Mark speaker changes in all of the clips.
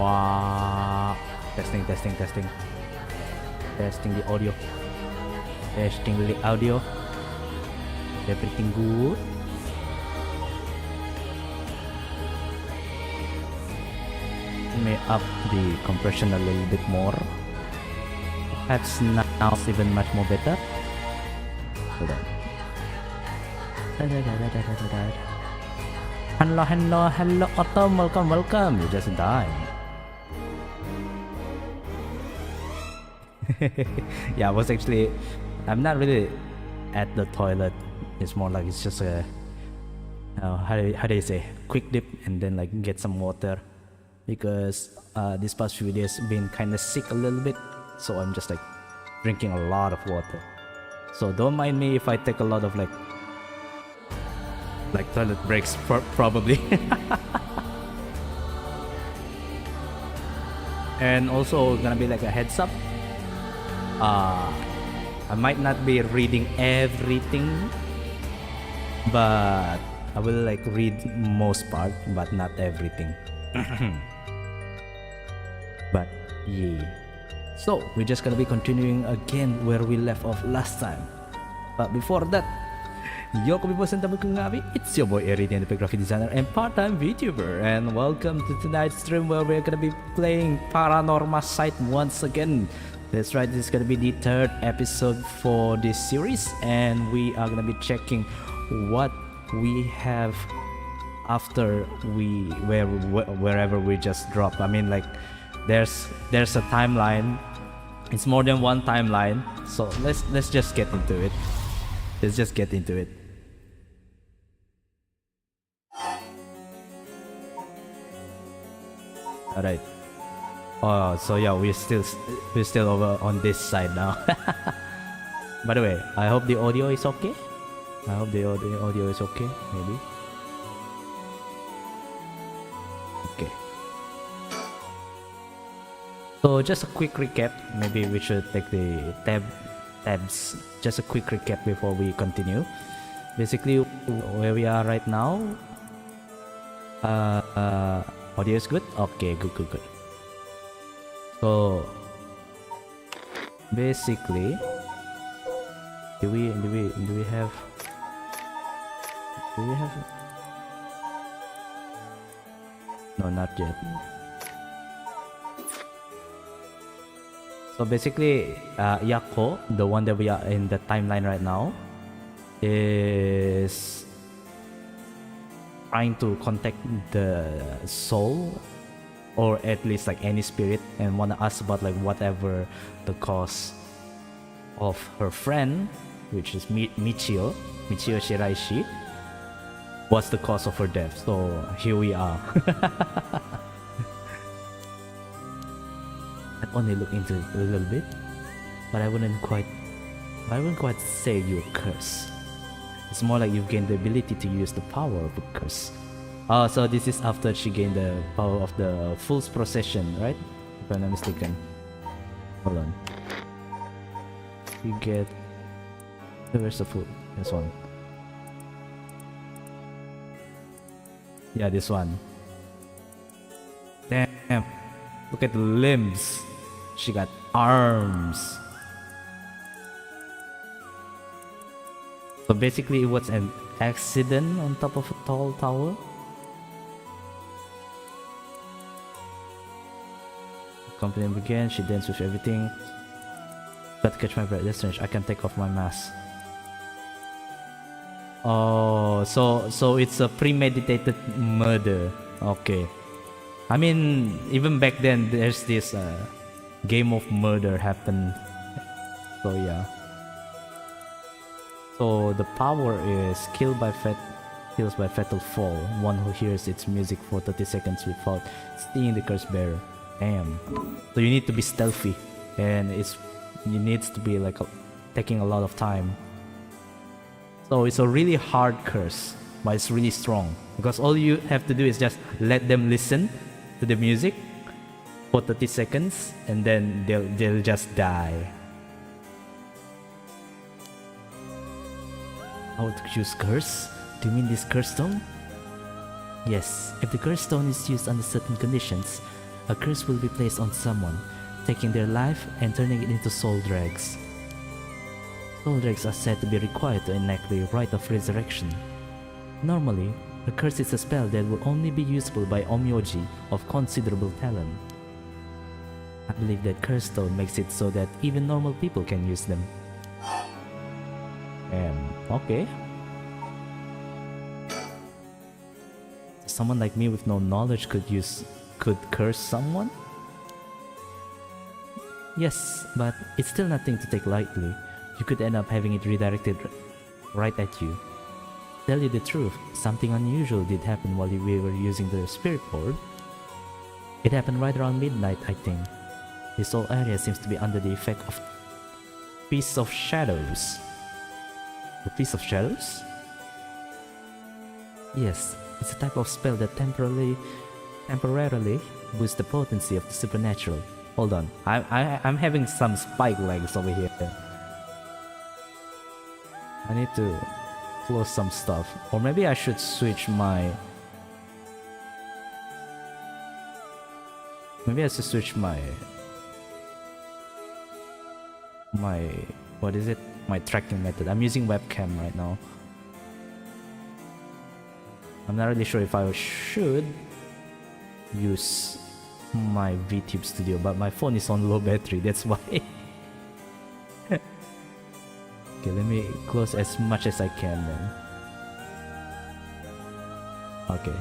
Speaker 1: Wow. Testing. Testing the audio. Everything good. May up the compression a little bit more. Perhaps now it's even much more better. Hold on. Hello, Autumn. Welcome. You just in time. Yeah, I was actually... I'm not really at the toilet. It's more like it's just a... how do you say? Quick dip and then like get some water. Because these past few days been kind of sick a little bit. So I'm just like drinking a lot of water. So don't mind me if I take a lot of like toilet breaks probably. And also gonna be like a heads up, I might not be reading everything, but I will like read most part but not everything. But yeah, so we're just gonna be continuing again where we left off last time. But before that, yo, Kopivosian, it's your boy Eridian, the graphic designer and part-time VTuber, and welcome to tonight's stream where we're gonna be playing PARANORMASIGHT once again. That's right, this is gonna be the third episode for this series, and we are gonna be checking what we have after wherever we just dropped. I mean, like there's a timeline. It's more than one timeline, so let's just get into it. Let's just get into it. Alright. Oh, so yeah, we're still over on this side now. By the way, I hope the audio is okay. I hope the audio is okay, maybe. Okay. So just a quick recap. Maybe we should take the tabs. Just a quick recap before we continue. Basically, where we are right now. Audio is good. Okay, good. So basically, do we have? No, not yet. So basically, Yako, the one that we are in the timeline right now, is trying to contact the soul, or at least like any spirit, and want to ask about like whatever the cause of her friend, which is Michio Shiraishi. What's the cause of her death? So here we are. I've only looked into it a little bit, but I wouldn't quite say you're cursed. It's more like you've gained the ability to use the power of a curse. Oh, so this is after she gained the power of the Fool's Procession, right? If I'm not mistaken. Hold on. You get... Where's the fool? This one. Yeah, this one. Damn. Look at the limbs. She got arms. So basically it was an accident on top of a tall tower. Company began, she danced with everything. Got to catch my breath, that's strange. I can take off my mask. Oh, so it's a premeditated murder. Okay. I mean, even back then there's this game of murder happened. So yeah. So the power is kills by fatal fall. One who hears its music for 30 seconds without seeing the curse bearer. Damn. So you need to be stealthy, and it needs to be like taking a lot of time. So it's a really hard curse, but it's really strong, because all you have to do is just let them listen to the music for 30 seconds, and then they'll just die. How to use curse? Do you mean this curse stone? Yes, if the curse stone is used under certain conditions, a curse will be placed on someone, taking their life and turning it into soul dregs. Soul dregs are said to be required to enact the rite of resurrection. Normally, a curse is a spell that will only be useful by onmyoji of considerable talent. I believe that curse stone makes it so that even normal people can use them. Okay. Someone like me with no knowledge could curse someone? Yes, but it's still nothing to take lightly. You could end up having it redirected right at you. Tell you the truth, something unusual did happen while we were using the spirit board. It happened right around midnight, I think. This whole area seems to be under the effect of Feast of Shadows. The Feast of Shadows? Yes, it's a type of spell that temporarily boosts the potency of the supernatural. Hold on, I'm having some spike legs over here. I need to close some stuff, or maybe I should switch my. Maybe I should switch my what is it? My tracking method. I'm using webcam right now. I'm not really sure if I should use my VTube studio, but my phone is on low battery, that's why. Okay, let me close as much as I can then. Okay.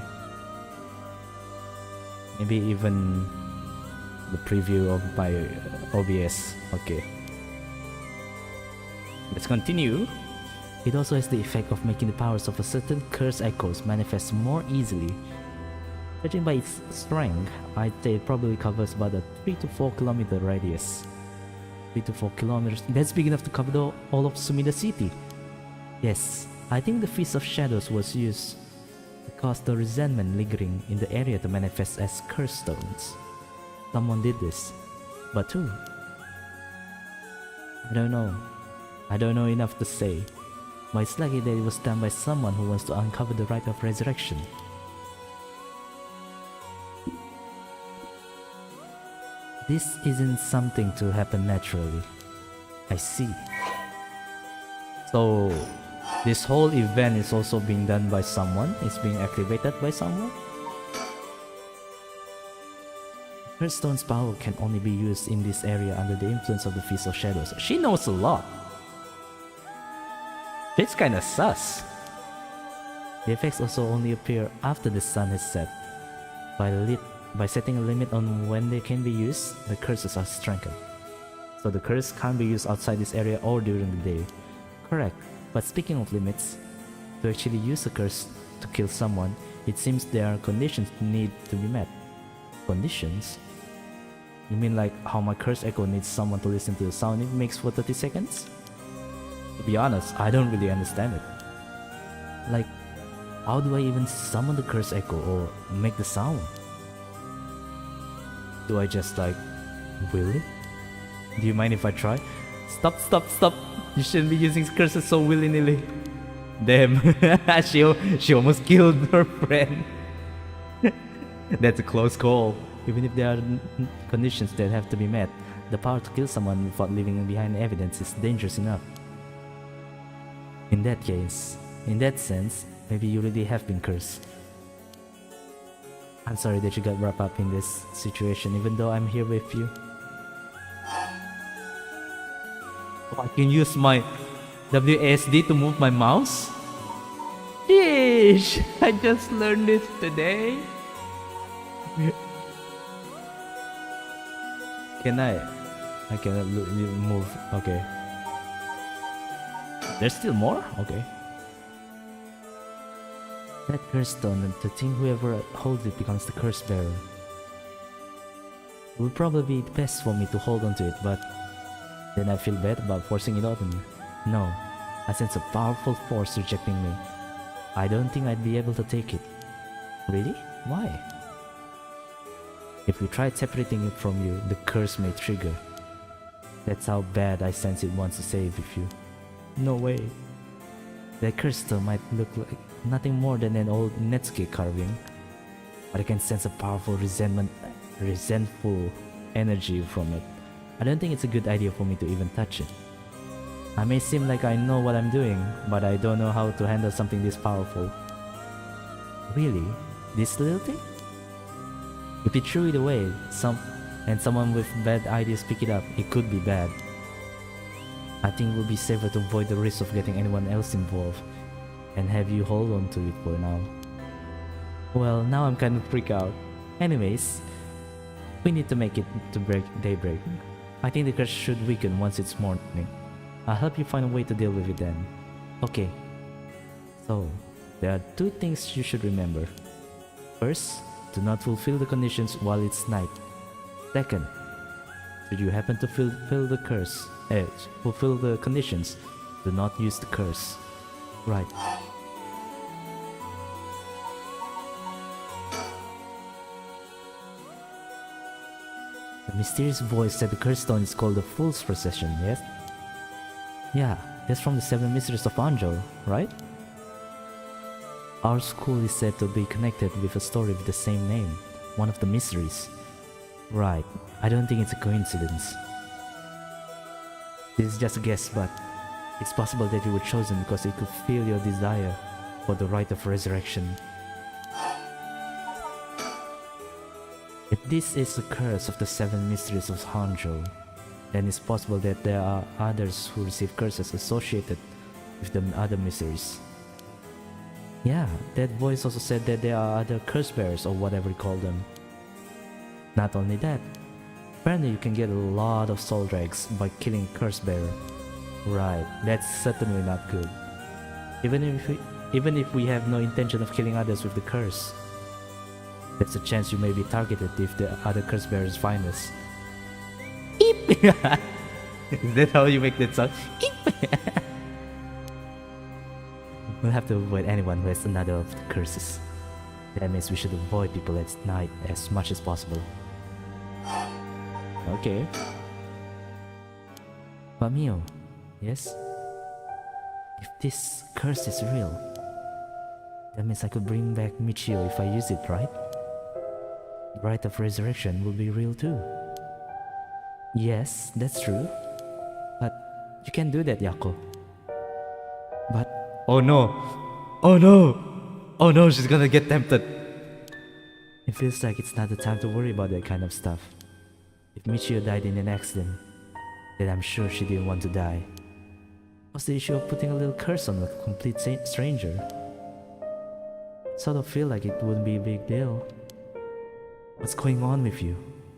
Speaker 1: Maybe even the preview of my OBS. Okay. Let's continue. It also has the effect of making the powers of a certain curse echoes manifest more easily. Judging by its strength, I'd say it probably covers about a 3 to 4 kilometer radius. 3 to 4 kilometers, that's big enough to cover all of Sumida City. Yes, I think the Feast of Shadows was used to cause the resentment lingering in the area to manifest as curse stones. Someone did this, but who? I don't know. I don't know enough to say, but it's likely that it was done by someone who wants to uncover the rite of resurrection. This isn't something to happen naturally. I see. So, this whole event is also being done by someone? It's being activated by someone? Hearthstone's power can only be used in this area under the influence of the Feast of Shadows. She knows a lot. It's kinda sus. The effects also only appear after the sun has set. By setting a limit on when they can be used, the curses are strengthened. So the curse can't be used outside this area or during the day. Correct, but speaking of limits, to actually use a curse to kill someone, it seems there are conditions need to be met. Conditions? You mean like how my curse echo needs someone to listen to the sound it makes for 30 seconds? To be honest, I don't really understand it. Like, how do I even summon the curse echo or make the sound? Do I just like will it? Do you mind if I try? Stop! You shouldn't be using curses so willy-nilly. Damn, she almost killed her friend. That's a close call. Even if there are conditions that have to be met, the power to kill someone without leaving behind evidence is dangerous enough. In that case, in that sense, maybe you really have been cursed. I'm sorry that you got wrapped up in this situation, even though I'm here with you. Oh, I can use my WASD to move my mouse? Sheesh! I just learned this today. Can I cannot move. Okay. There's still more? Okay. That curse stone, and to think whoever holds it becomes the curse bearer. It would probably be best for me to hold onto it, but then I feel bad about forcing it out on you. No, I sense a powerful force rejecting me. I don't think I'd be able to take it. Really? Why? If we tried separating it from you, the curse may trigger. That's how bad I sense it wants to save with you. No way. That curse stone might look like nothing more than an old Netsuke carving, but I can sense a powerful resentment resentful energy from it. I don't think it's a good idea for me to even touch it. I may seem like I know what I'm doing, but I don't know how to handle something this powerful. Really? This little thing? If you threw it away, and someone with bad ideas pick it up, it could be bad. I think it would be safer to avoid the risk of getting anyone else involved, and have you hold on to it for now. Well, now I'm kind of freaked out. Anyways, we need to make it to daybreak. I think the curse should weaken once it's morning. I'll help you find a way to deal with it then. Okay. So, there are 2 things you should remember. First, do not fulfill the conditions while it's night. Second, should you happen to fulfill the conditions, do not use the curse. Right. The mysterious voice said the curse stone is called the Fool's Procession, yes? Yeah, that's from the 7 Mysteries of Anjo, right? Our school is said to be connected with a story with the same name, one of the mysteries. Right, I don't think it's a coincidence. This is just a guess, but it's possible that you were chosen because it could feel your desire for the rite of resurrection. If this is the curse of the 7 mysteries of Hanzhou, then it's possible that there are others who receive curses associated with the other mysteries. Yeah, that voice also said that there are other curse bearers or whatever you call them. Not only that, apparently you can get a lot of soul drags by killing curse bearer. Right, that's certainly not good. Even if we have no intention of killing others with the curse, there's a chance you may be targeted if the other curse bearers find us. Eep! Is that how you make that sound? Eep! We'll have to avoid anyone who has another of the curses. That means we should avoid people at night as much as possible. Okay. But Mio, yes? If this curse is real, that means I could bring back Michio if I use it, right? The rite of resurrection will be real too. Yes, that's true. But you can do that, Yako. But oh no! Oh no! Oh no, she's gonna get tempted! It feels like it's not the time to worry about that kind of stuff. If Michio died in an accident, then I'm sure she didn't want to die. What's the issue of putting a little curse on a complete stranger? I sort of feel like it wouldn't be a big deal. What's going on with you?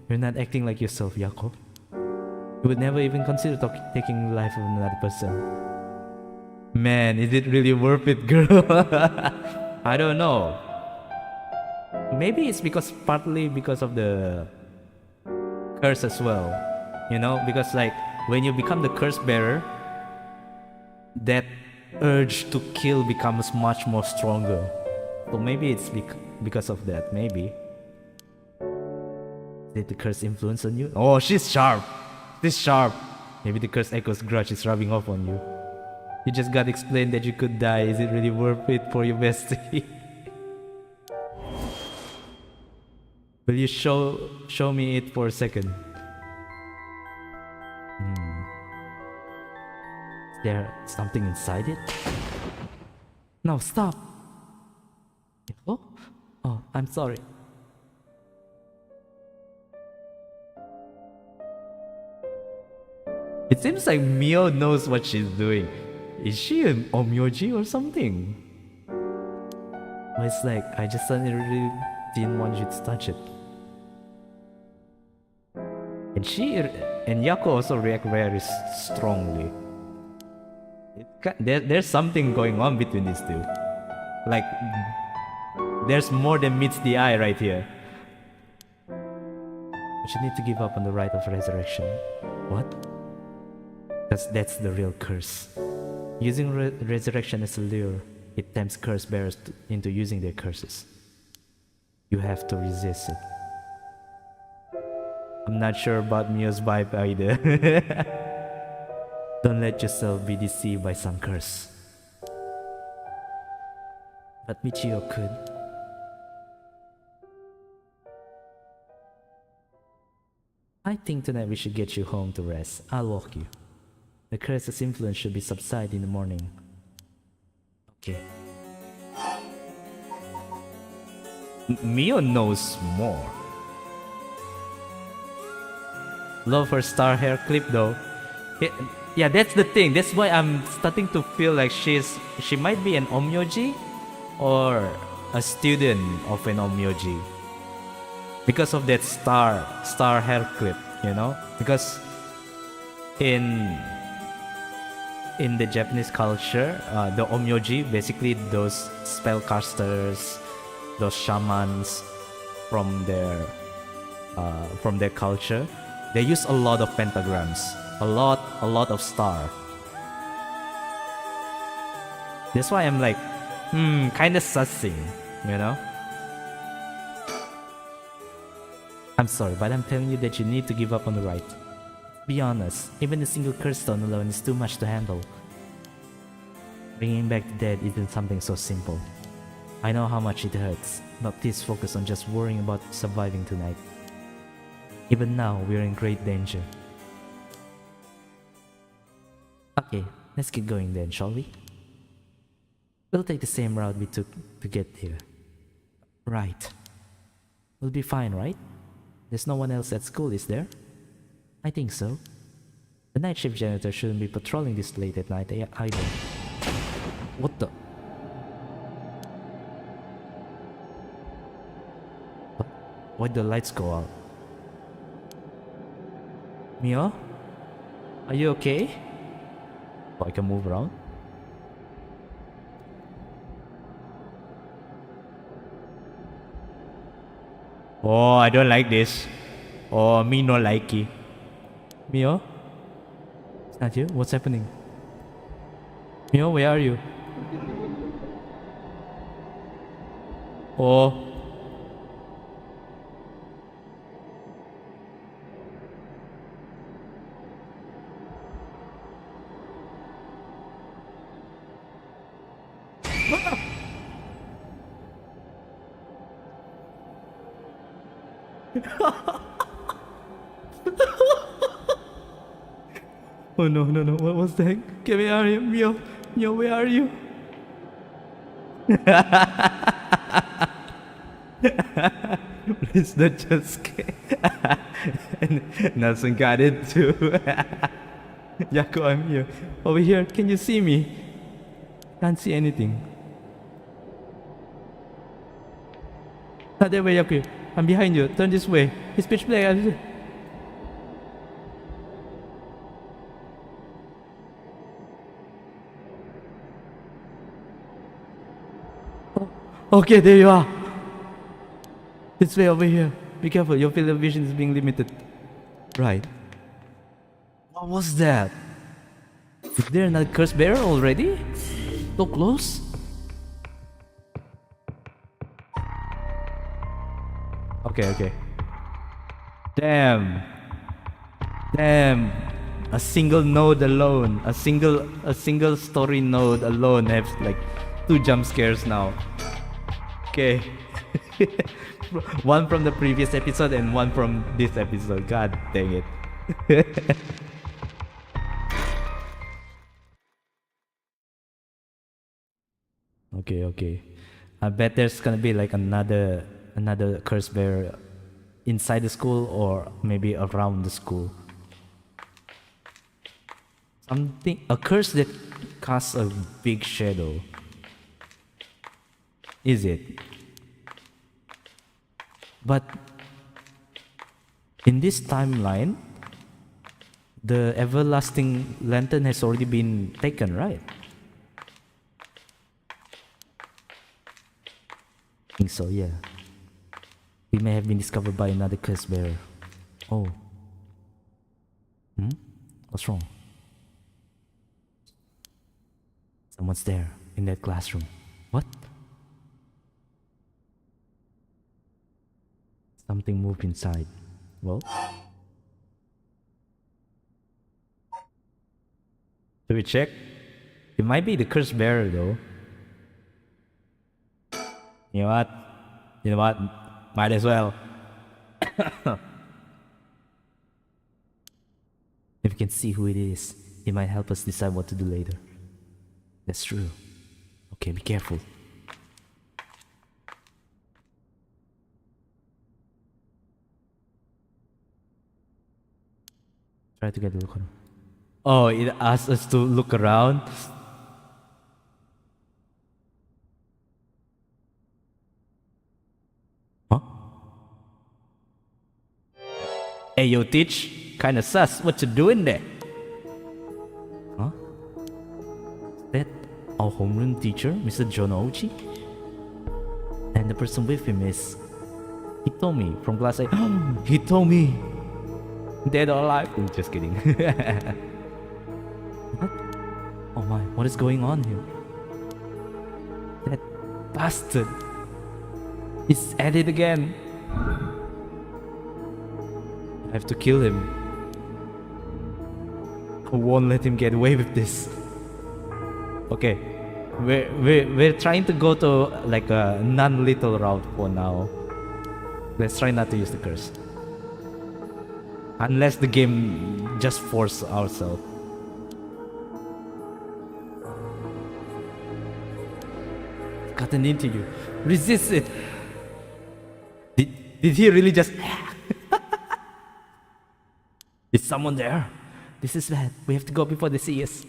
Speaker 1: You're not acting like yourself, Yako. You would never even consider taking the life of another person. Man, is it really worth it, girl? I don't know. Maybe it's partly because of the curse as well. You know, because like when you become the curse bearer, that urge to kill becomes much more stronger. So maybe it's because of that, maybe. Did the curse influence on you? Oh, she's sharp. She's sharp. Maybe the curse echo's grudge is rubbing off on you. You just got explained that you could die. Is it really worth it for your bestie? Will you show me it for a second? Is there something inside it? No, stop! Oh? Oh, I'm sorry. It seems like Mio knows what she's doing. Is she an omyoji or something? Well, it's like, I just suddenly really didn't want you to touch it. And Yako also react very strongly. There's something going on between these two. Like, there's more than meets the eye right here. But you need to give up on the rite of resurrection. What? Because that's the real curse. Using resurrection as a lure, it tempts curse bearers into using their curses. You have to resist it. I'm not sure about Mio's vibe either. Don't let yourself be deceived by some curse. But Michio could. I think tonight we should get you home to rest. I'll walk you. The curse's influence should be subside in the morning. Okay. Mio knows more. Love her star hair clip though. Yeah, that's the thing. That's why I'm starting to feel like she might be an omyoji or a student of an omyoji. Because of that star hair clip, you know? Because in the Japanese culture, the omyoji, basically those spellcasters, those shamans from their culture, they use a lot of pentagrams, a lot of star. That's why I'm like, kind of sussing, you know? I'm sorry, but I'm telling you that you need to give up on the right. Be honest, even a single curse stone alone is too much to handle. Bringing back the dead isn't something so simple. I know how much it hurts, but please focus on just worrying about surviving tonight. Even now, we're in great danger. Okay, let's get going then, shall we? We'll take the same route we took to get here. Right. We'll be fine, right? There's no one else at school, is there? I think so. The night shift janitor shouldn't be patrolling this late at night either. What the? Why'd the lights go out? Mio? Are you okay? Oh, I can move around? Oh, I don't like this. Oh, me no likey. Mio? It's not you? What's happening? Mio, where are you? Oh. Oh no, what was that? Get me out of here, Mio, where are you? Please don't just scare. Nelson got it too. Yako, I'm here. Over here, can you see me? Can't see anything. Not that way, Yaku. I'm behind you. Turn this way. It's pitch black. Okay, there you are. This way over here. Be careful, your field of vision is being limited. Right. What was that? Is there another curse bearer already? So close? Okay. Damn. A single node alone. A single story node alone has like 2 jump scares now. Okay. One from the previous episode and one from this episode. God dang it. Okay. I bet there's gonna be like another curse bearer inside the school or maybe around the school. A curse that casts a big shadow. Is it? But in this timeline, the everlasting lantern has already been taken, right? I think so, yeah. We may have been discovered by another curse bearer. Oh. What's wrong? Someone's there in that classroom. What? Something moved inside. Well, should we check? It might be the curse bearer though. You know what? Might as well. If we can see who it is, it might help us decide what to do later. That's true. Okay, be careful. Try to get a look around. Oh, it asks us to look around. Huh? Hey, yo, Teach. Kinda sus. What you doing there? Huh? Is that our homeroom teacher, Mr. Jonouchi? And the person with him is Hitomi from class A. Hitomi! Dead or alive? Just kidding. What? Oh my, what is going on here? That bastard! He's at it again! I have to kill him. I won't let him get away with this. Okay, we're trying to go to like a non-lethal route for now. Let's try not to use the curse. Unless the game just force ourselves. Gotten into you. Resist it. Did he really just... Is someone there? This is bad. We have to go before they see us.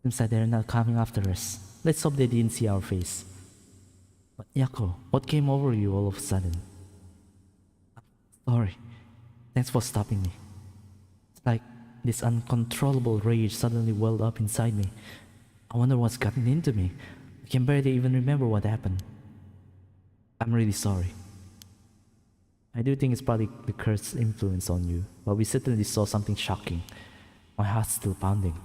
Speaker 1: Seems like they're not coming after us. Let's hope they didn't see our face. But Yako, what came over you all of a sudden? Sorry. Thanks for stopping me. It's like this uncontrollable rage suddenly welled up inside me. I wonder what's gotten into me. I can barely even remember what happened. I'm really sorry. I do think it's probably the curse's influence on you, but we certainly saw something shocking. My heart's still pounding.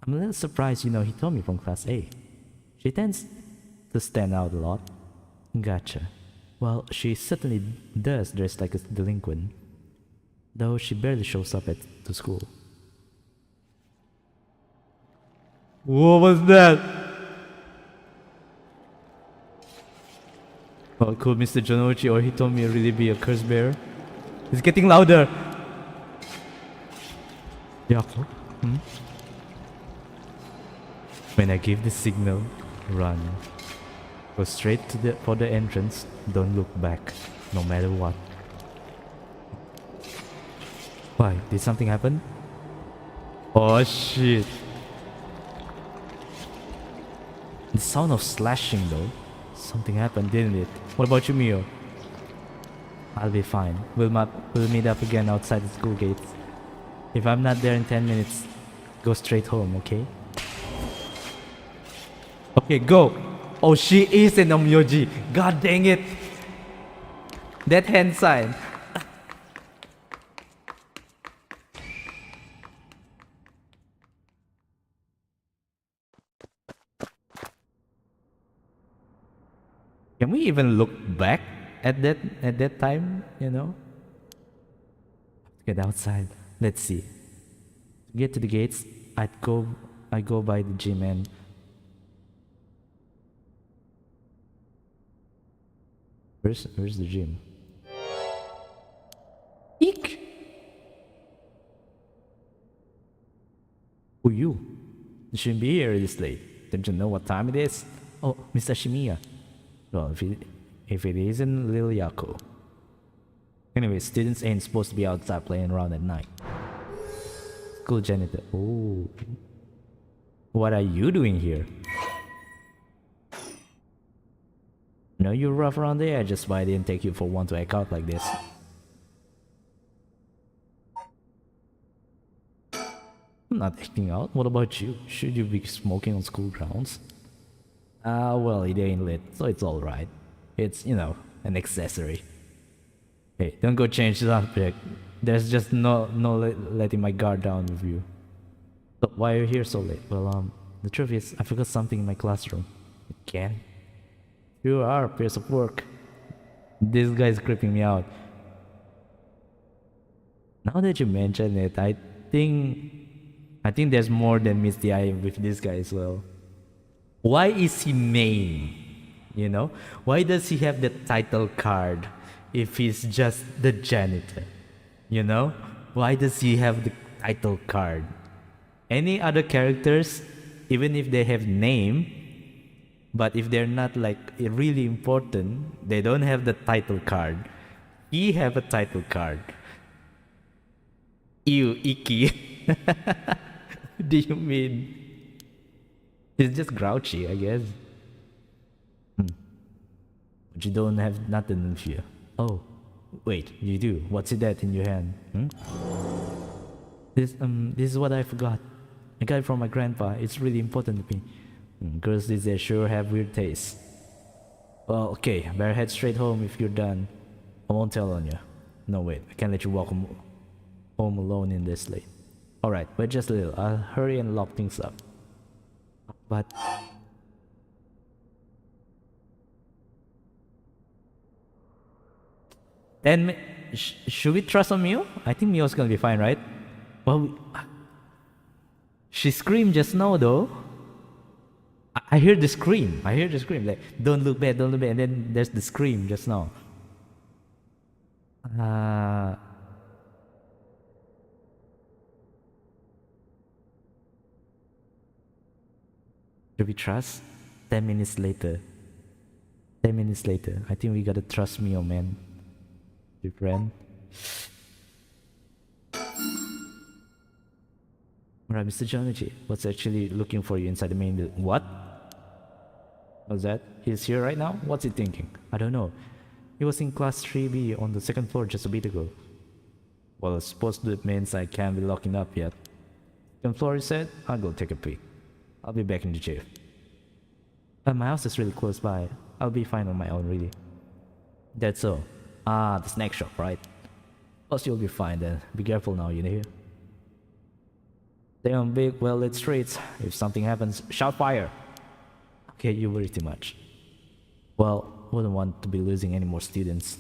Speaker 1: I'm a little surprised he told me from class A. She tends to stand out a lot. Gotcha. Well, she certainly does dress like a delinquent, though she barely shows up to school. What was that? Well, could Mr. Jonouchi or Hitomi really be a curse bearer? It's getting louder! Yako? When I give the signal, run. Go straight for the entrance. Don't look back, no matter what. Why? Did something happen? Oh shit! The sound of slashing though. Something happened, didn't it? What about you, Mio? I'll be fine. We'll meet up again outside the school gates. If I'm not there in 10 minutes, go straight home, okay? Okay, go! Oh, she is an Omyoji! God dang it! That hand sign! Can we even look back at that time, Get outside. Let's see. To get to the gates, I go by the gym and Where's the gym? Eek! Who you? You shouldn't be here this late. Don't you know what time it is? Oh, Mr. Shimiya. Well, if it isn't Lil Yako. Anyway, students ain't supposed to be outside playing around at night. School janitor. Oh. What are you doing here? I know you're rough around the edges, but I didn't take you for one to act out like this. I'm not acting out. What about you? Should you be smoking on school grounds? Well, it ain't lit, so it's alright. It's, an accessory. Hey, don't go change the subject. There's just no letting my guard down with you. So why are you here so late? Well, the truth is, I forgot something in my classroom. Again? You are a piece of work. This guy's creeping me out. Now that you mention it, I think there's more than meets the eye with this guy as well. Why is he main? You know? Why does he have the title card if he's just the janitor? You know? Why does he have the title card? Any other characters, even if they have name, but if they're not like really important, they don't have the title card. He have a title card. Ew, icky. What do you mean? He's just grouchy, I guess. But you don't have nothing with you. Oh, wait, you do. What's that in your hand? This is what I forgot. I got it from my grandpa. It's really important to me. Girls these days sure have weird tastes. Well, okay, better head straight home if you're done. I won't tell on you. No, wait, I can't let you walk home alone in this late. Alright, wait just a little. I'll hurry and lock things up. But... then, should we trust on Mio? I think Mio's gonna be fine, right? Well, she screamed just now though. I hear the scream. Like, don't look bad, and then there's the scream just now. Should we trust? 10 minutes later. I think we gotta trust Mio, man. Your friend. Alright, Mr. Jonichi, what's actually looking for you inside the main building? What? What's that? He's here right now? What's he thinking? I don't know. He was in class 3B on the second floor just a bit ago. Well, I suppose that means I can't be locking up yet. Second floor, he said? I'll go take a peek. I'll be back in the jail. My house is really close by. I'll be fine on my own, really. That's so. Ah, the snack shop, right? Plus you'll be fine then. Be careful now, you know. Stay on big, well-lit streets. If something happens, shout fire! Okay, you worry too much. Well, wouldn't want to be losing any more students.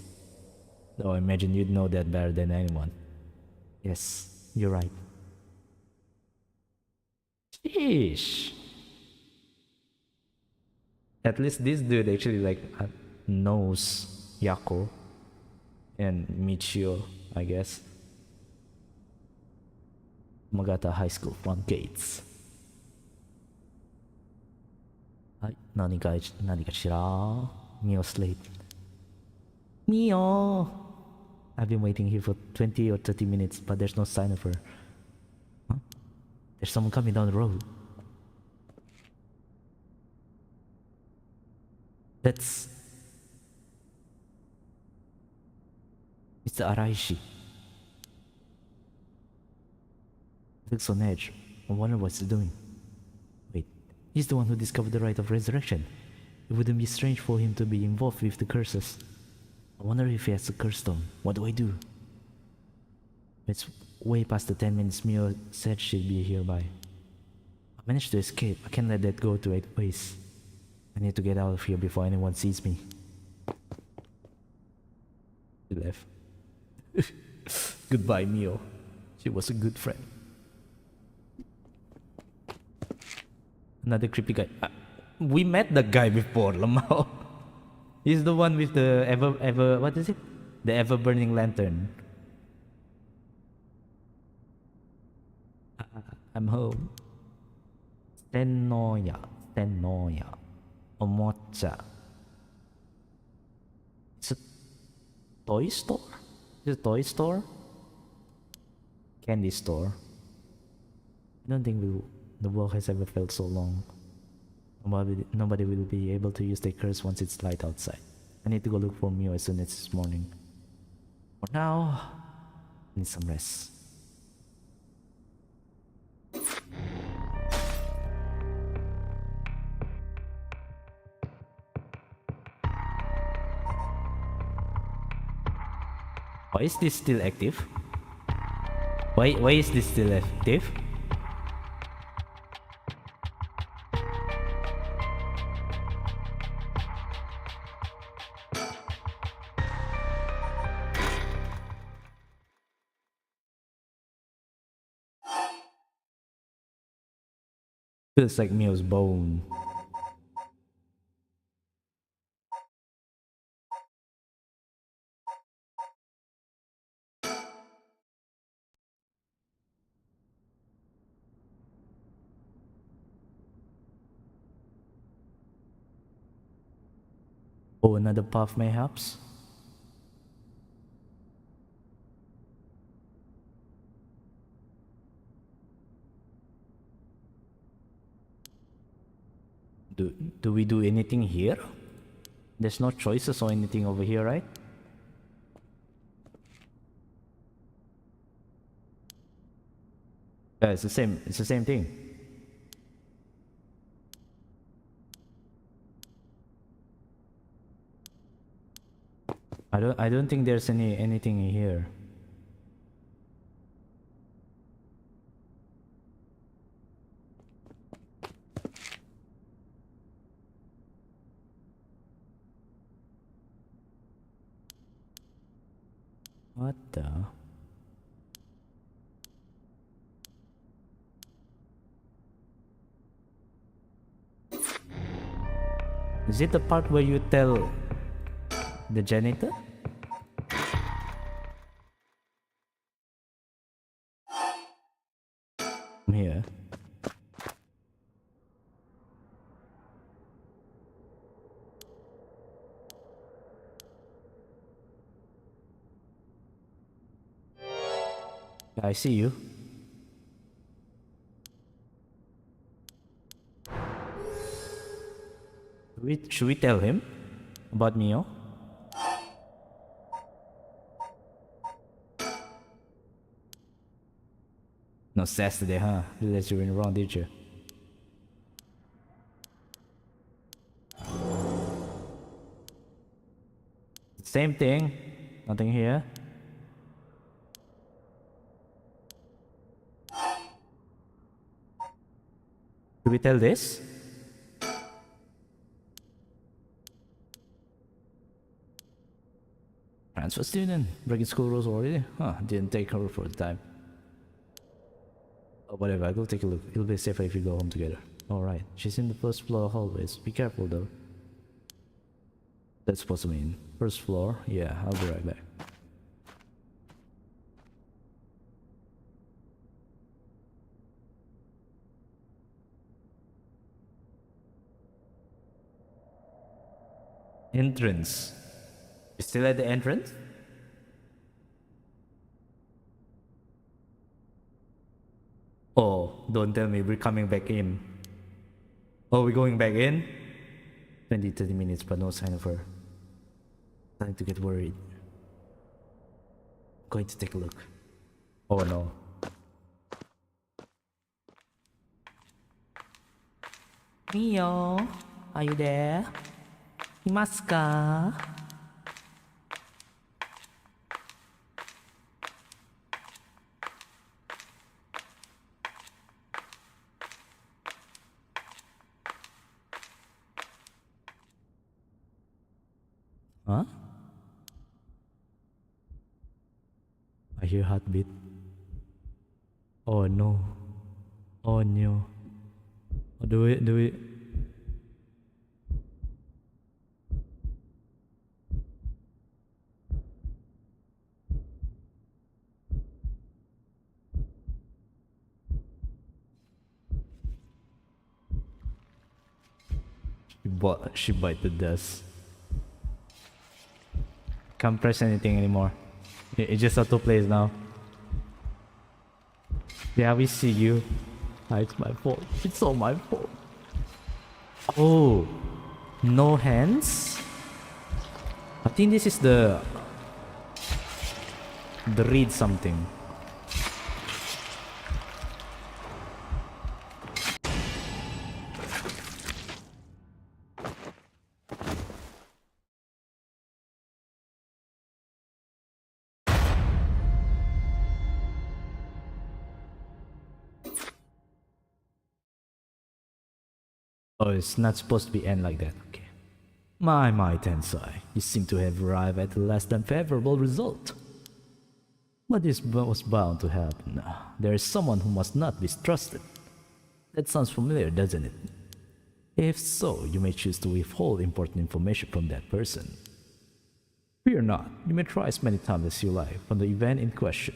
Speaker 1: Though I imagine you'd know that better than anyone. Yes, you're right. Sheesh. At least this dude actually like knows Yako and Michio, I guess. Magata High School front gates. Hi, nani ka shira? Mio's late. Mio! I've been waiting here for 20 or 30 minutes, but there's no sign of her. Huh? There's someone coming down the road. That's... Mr. Araishi. Looks on edge. I wonder what he's doing. Wait, he's the one who discovered the rite of resurrection. It wouldn't be strange for him to be involved with the curses. I wonder if he has a curse stone. What do I do? It's way past the 10 minutes Mio said she'd be here by. I managed to escape. I can't let that go to waste. I need to get out of here before anyone sees me. She left. Goodbye, Mio. She was a good friend. Another creepy guy. We met the guy before, Lamau. He's the one with the what is it? The ever burning lantern. I'm home. Tennoya. Omocha. It's a toy store? Is it a toy store? Candy store. I don't think the world has ever felt so long. Nobody will be able to use their curse once it's light outside. I need to go look for Mio as soon as it's morning. For now, I need some rest. Why is this still active? Why is this still active? Feels like Mio's bone. Oh, another puff mayhaps? Do we do anything here? There's no choices or anything over here, right? Yeah, it's the same thing. I don't think there's anything here. What the? Is it the part where you tell the janitor? I'm here. I see you. Should we tell him about Mio? No sass today, huh? Realized you were in the wrong, did you? Same thing. Nothing here. Should we tell this? Transfer student. Breaking school rules already? Huh, didn't take her for the time. Oh, whatever, I'll go take a look. It'll be safer if we go home together. Alright, she's in the first floor hallways. Be careful though. That's supposed to mean first floor. Yeah, I'll be right back. Entrance. You still at the entrance? Oh, don't tell me we're coming back in. Oh, we're going back in? 20-30 minutes, but no sign of her. Time to get worried. Going to take a look. Oh no. Mio, are you there? Imasu ka? Huh? I hear heartbeat. Oh no. Oh no. Oh, do it. She bite the dust. Can't press anything anymore. It just auto plays now. Yeah, we see you. It's my fault. It's all my fault. Oh, no hands? I think this is the read something. Oh, it's not supposed to be end like that. Okay. My Tensai, you seem to have arrived at a less than favorable result. But this was bound to happen. There is someone who must not be trusted. That sounds familiar, doesn't it? If so, you may choose to withhold important information from that person. Fear not, you may try as many times as you like from the event in question.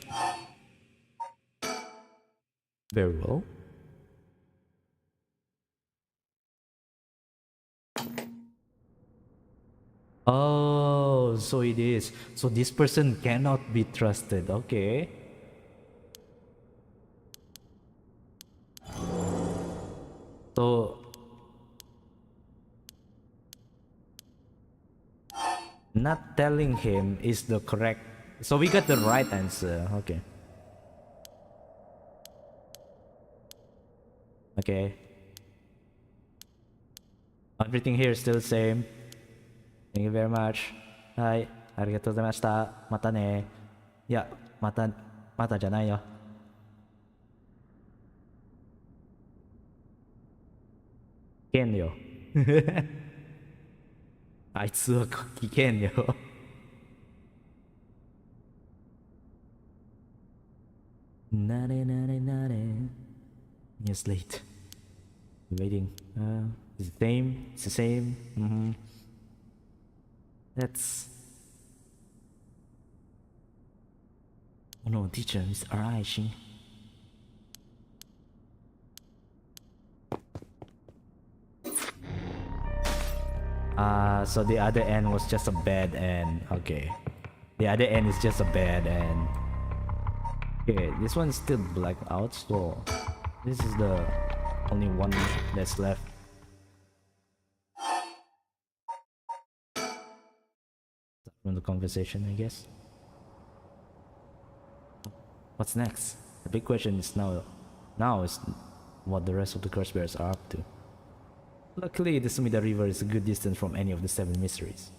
Speaker 1: Very well. Oh, so it is. So this person cannot be trusted. Okay. So not telling him is the correct. So we got the right answer. Okay. Okay. Everything here is still the same. Thank you very much. Hi. ありがとうございました。またね。いや、またじゃないよ。危険よ。あいつは危険よ。なれなれなれ。Yes, late. Waiting. It's the same. It's the same. That's. Oh no, teacher is arriving. So the other end was just a bad end. Okay. The other end is just a bad end. Okay, this one's still blacked out, so this is the only one that's left. From the conversation, I guess. What's next? The big question is now is what the rest of the curse bears are up to. Luckily, the Sumida River is a good distance from any of the 7 mysteries.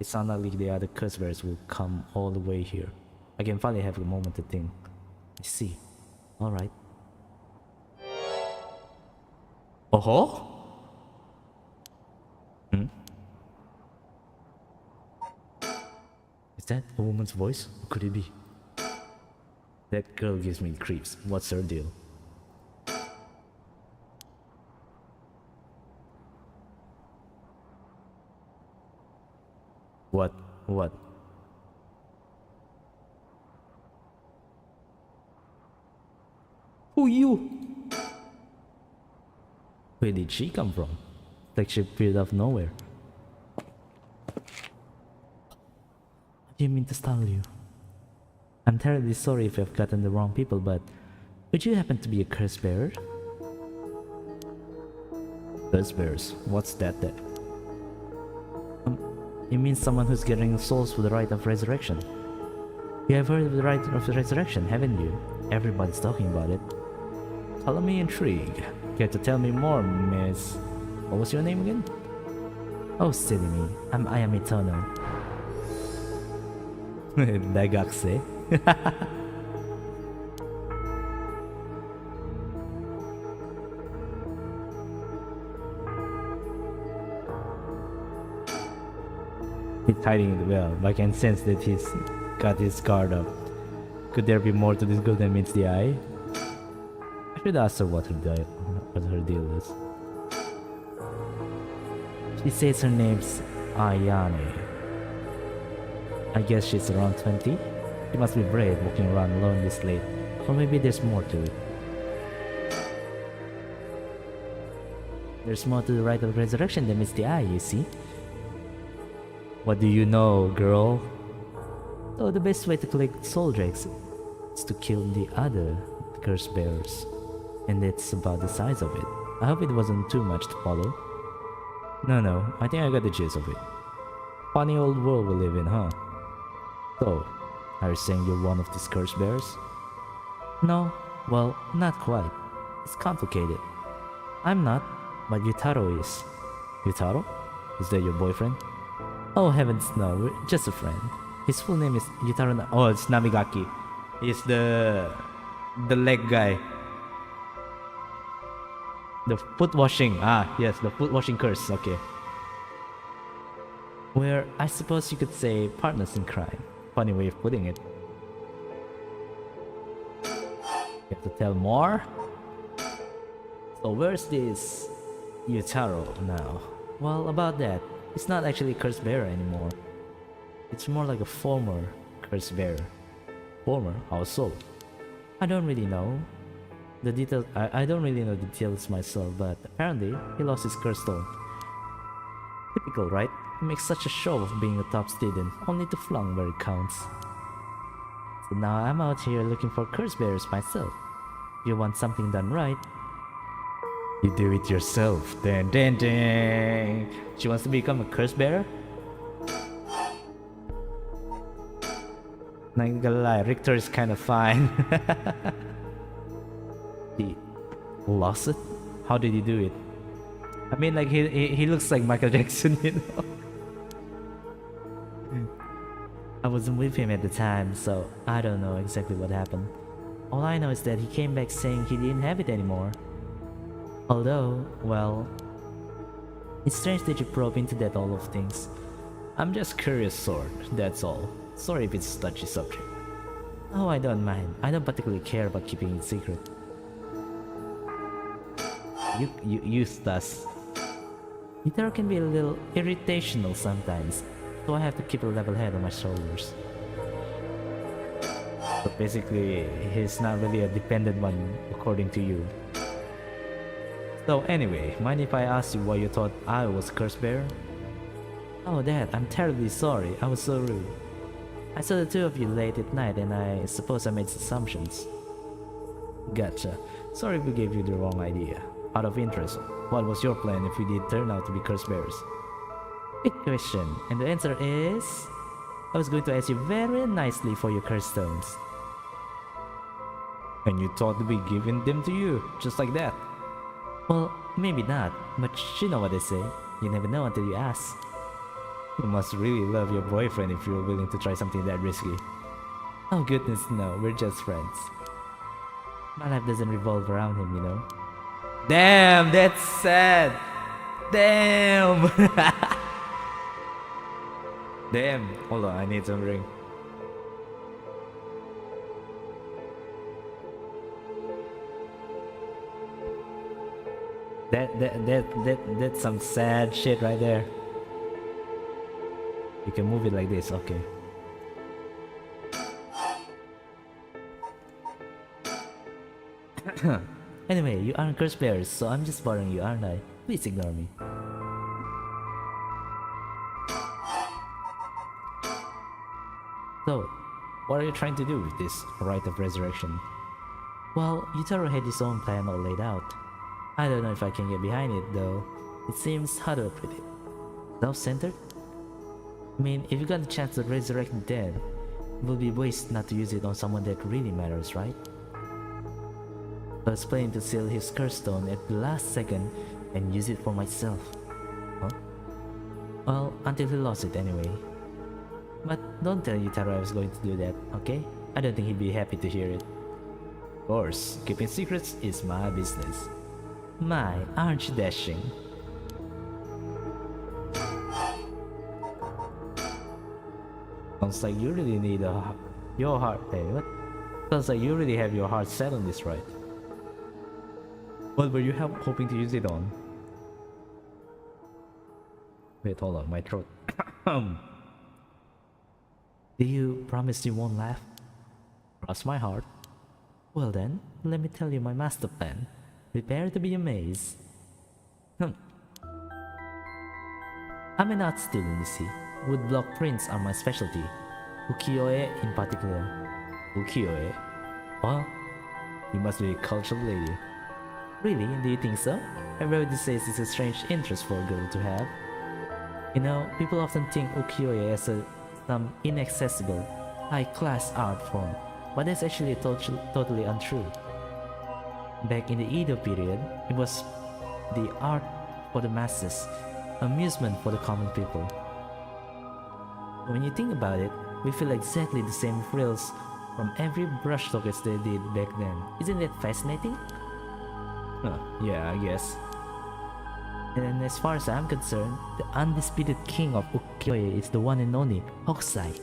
Speaker 1: It's unlikely the other curse bears will come all the way here. I can finally have a moment to think. I see. Alright. Oh? Is that a woman's voice? Who could it be? That girl gives me creeps. What's her deal? What? Who you? Where did she come from? Like she appeared out of nowhere. I didn't mean to startle you. I'm terribly sorry if I've gotten the wrong people, but would you happen to be a curse bearer? Curse bearers? What's that then? You mean someone who's gathering souls for the rite of resurrection? You have heard of the rite of resurrection, haven't you? Everybody's talking about it. Color me intrigued. Care to tell me more, miss? What was your name again? Oh, silly me. I am eternal. Dagakse. He's hiding it well, but I can sense that he's got his guard up. Could there be more to this girl than meets the eye? I should ask her what her deal is. She says her name's Ayane. I guess she's around 20? She must be brave walking around alone this late. Or maybe there's more to it. There's more to the rite of resurrection than meets the eye, you see? What do you know, girl? So the best way to collect soul drakes is to kill the other curse bearers. And that's about the size of it. I hope it wasn't too much to follow. No, I think I got the gist of it. Funny old world we live in, huh? So, are you saying you're one of these curse bearers? No, well, not quite. It's complicated. I'm not, but Yutaro is. Yutaro? Is that your boyfriend? Oh heavens no, we're just a friend. His full name is Yutaro Oh, it's Namigaki. He's the leg guy. The foot washing. Yes, the foot washing curse. Okay. We're, I suppose you could say, partners in crime. Funny way of putting it. You have to tell more? So where's this Yutaro now? Well, about that, it's not actually a curse bearer anymore. It's more like a former curse bearer. Former? How so? I don't really know the details. I don't really know the details myself, but apparently he lost his curse stone. Typical, right? He makes such a show of being a top student, only to flunk where it counts. So now I'm out here looking for curse bearers myself. If you want something done right, you do it yourself. Dang, dang, dang. She wants to become a curse bearer? Not gonna lie, Richter is kind of fine. He lost it? How did he do it? I mean, like, he looks like Michael Jackson, you know? I wasn't with him at the time, so I don't know exactly what happened. All I know is that he came back saying he didn't have it anymore. Although, well, it's strange that you probe into that all of things. I'm just curious, Sword, that's all. Sorry if it's a touchy subject. Oh, I don't mind. I don't particularly care about keeping it secret. You thus. Yutaro can be a little irritational sometimes, so I have to keep a level head on my shoulders. So basically, he's not really a dependent one, according to you. So anyway, mind if I ask you why you thought I was curse bearer? Oh Dad, I'm terribly sorry, I was so rude. I saw the two of you late at night and I suppose I made assumptions. Gotcha. Sorry if we gave you the wrong idea. Out of interest, what was your plan if we did turn out to be curse bearers? Good question, and the answer is... I was going to ask you very nicely for your curse stones. And you thought to be giving them to you, just like that? Well, maybe not, but you know what they say. You never know until you ask. You must really love your boyfriend if you're willing to try something that risky. Oh goodness no, we're just friends. My life doesn't revolve around him, you know. Damn, that's sad. Damn. Damn. Hold on, I need some drink. That's some sad shit right there. You can move it like this, okay. Anyway, you aren't curse bearers, so I'm just bothering you, aren't I? Please ignore me. So, what are you trying to do with this rite of resurrection? Well, Yutaro had his own plan all laid out. I don't know if I can get behind it though. It seems, how do I put it, self-centered? I mean, if you got the chance to resurrect the dead, it would be waste not to use it on someone that really matters, right? I was planning to seal his curse stone at the last second and use it for myself. Huh? Well, until he lost it anyway. But don't tell Yutaro I was going to do that, okay? I don't think he'd be happy to hear it. Of course, keeping secrets is my business. My, aren't you dashing? Sounds like you really need your heart. Hey, what? Sounds like you really have your heart set on this, right? What were you hoping to use it on? Wait, hold on, my throat. Do you promise you won't laugh? Cross my heart. Well then, let me tell you my master plan. Prepare to be amazed. I'm an art student, you see. Woodblock prints are my specialty. Ukiyo-e in particular. Ukiyo-e? Well, you must be a cultured lady. Really? Do you think so? Everybody says it's a strange interest for a girl to have. You know, people often think ukiyo-e as some inaccessible, high-class art form, but that's actually totally untrue. Back in the Edo period, it was the art for the masses, amusement for the common people. When you think about it, we feel exactly the same thrills from every brushstroke as they did back then. Isn't that fascinating? Yeah, I guess. And as far as I'm concerned, the undisputed king of ukiyo-e is the one and only Hokusai.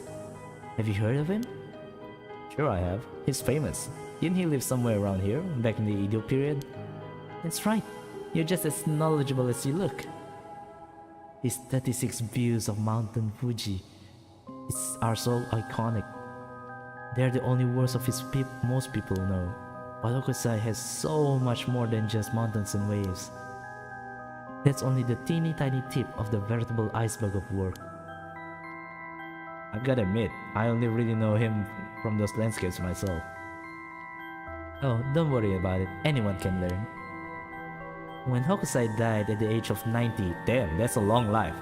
Speaker 1: Have you heard of him? Sure I have. He's famous. Didn't he live somewhere around here, back in the Edo period? That's right. You're just as knowledgeable as you look. His 36 views of Mountain Fuji are so iconic. They're the only words of his most people know. But Hokusai has so much more than just mountains and waves. That's only the teeny tiny tip of the veritable iceberg of work. I gotta admit, I only really know him from those landscapes myself. Oh, don't worry about it, anyone can learn. When Hokusai died at the age of 90, damn, that's a long life.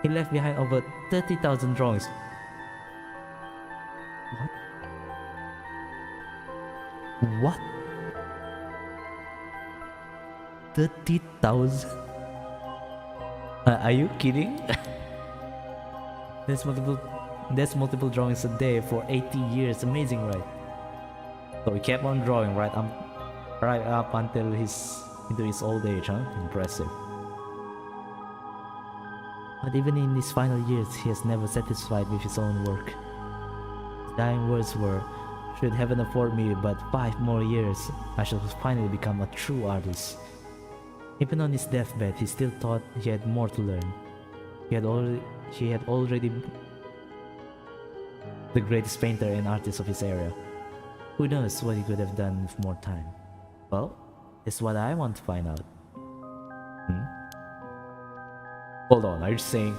Speaker 1: He left behind over 30,000 drawings. What? 30,000? Are you kidding? That's multiple drawings a day for 80 years. Amazing, right? So he kept on drawing right up until into his old age, huh? Impressive. But even in his final years, he has never satisfied with his own work. His dying words were, "Should heaven afford me but 5 more years, I shall finally become a true artist." Even on his deathbed, he still thought he had more to learn. He had already been the greatest painter and artist of his era. Who knows what he could have done with more time? Well, it's what I want to find out. Hold on, are you saying?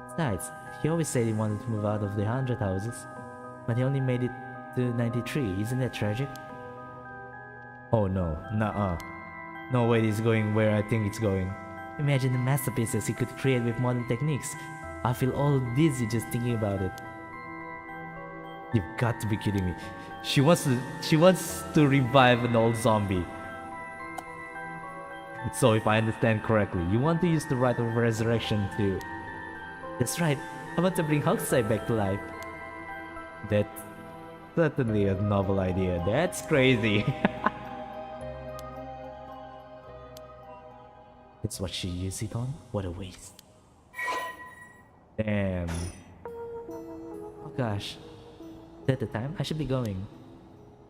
Speaker 1: Besides, he always said he wanted to move out of the 100 houses, but he only made it to 93. Isn't that tragic? Oh no, nuh-uh. No way it's going where I think it's going. Imagine the masterpieces he could create with modern techniques. I feel all dizzy just thinking about it. You've got to be kidding me. She wants to revive an old zombie. So if I understand correctly, you want to use the rite of resurrection to... That's right, I want to bring Hokusai back to life. That's certainly a novel idea. That's crazy. That's what she used it on? What a waste. Damn. Oh gosh. Is that the time? I should be going.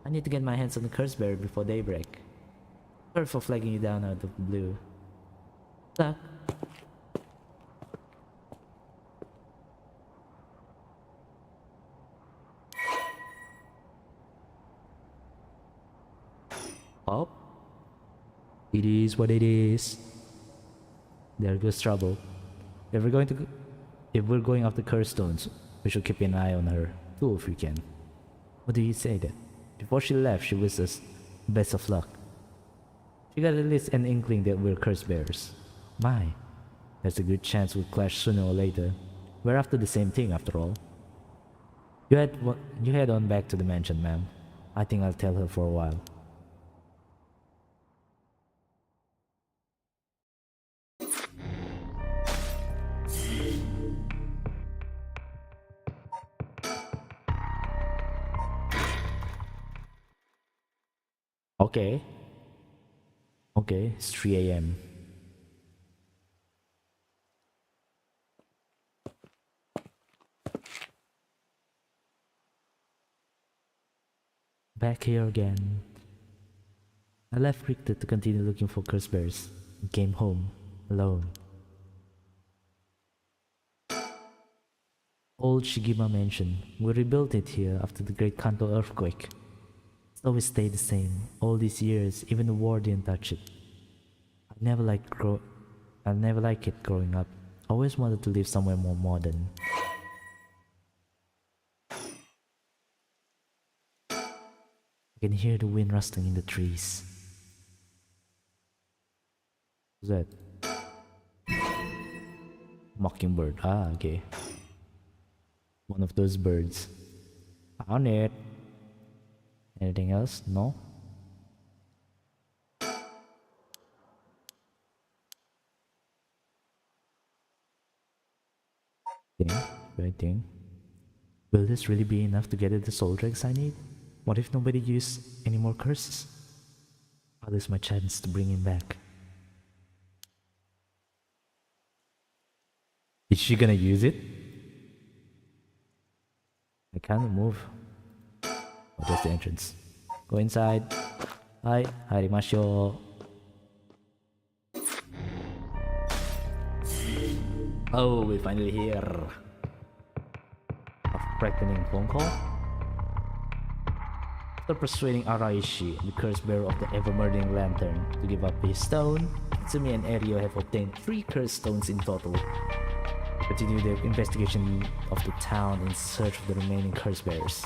Speaker 1: I need to get my hands on the curse berry before daybreak. Sorry for flagging you down out of the blue. Suck. Oh. It is what it is. There goes trouble. If we're going after curse stones, we should keep an eye on her too if we can. What do you say then? Before she left, she wished us best of luck. She got at least an inkling that we're curse bearers. My, there's a good chance we'll clash sooner or later. We're after the same thing after all. You head on back to the mansion, ma'am. I think I'll tell her for a while. Okay. Okay, it's 3 a.m. Back here again. I left Richter to continue looking for curse bears and came home alone. Old Shigima Mansion. We rebuilt it here after the Great Kanto earthquake. It's always stayed the same. All these years, even the war didn't touch it. I never liked it growing up. I always wanted to live somewhere more modern. I can hear the wind rustling in the trees. What's that? Mockingbird. Ah, okay. One of those birds. Found it. Anything else? No? Waiting. Will this really be enough to get the soul dregs I need? What if nobody used any more curses? I'll lose my chance to bring him back. Is she gonna use it? I can't move. Oh, there's the entrance. Go inside. はい、入りましょう。Oh, we're finally here. A frightening phone call? After persuading Araishi, the curse bearer of the ever-murdering lantern, to give up his stone, Tsumi and Erio have obtained 3 cursed stones in total. Continue the investigation of the town in search of the remaining curse bearers.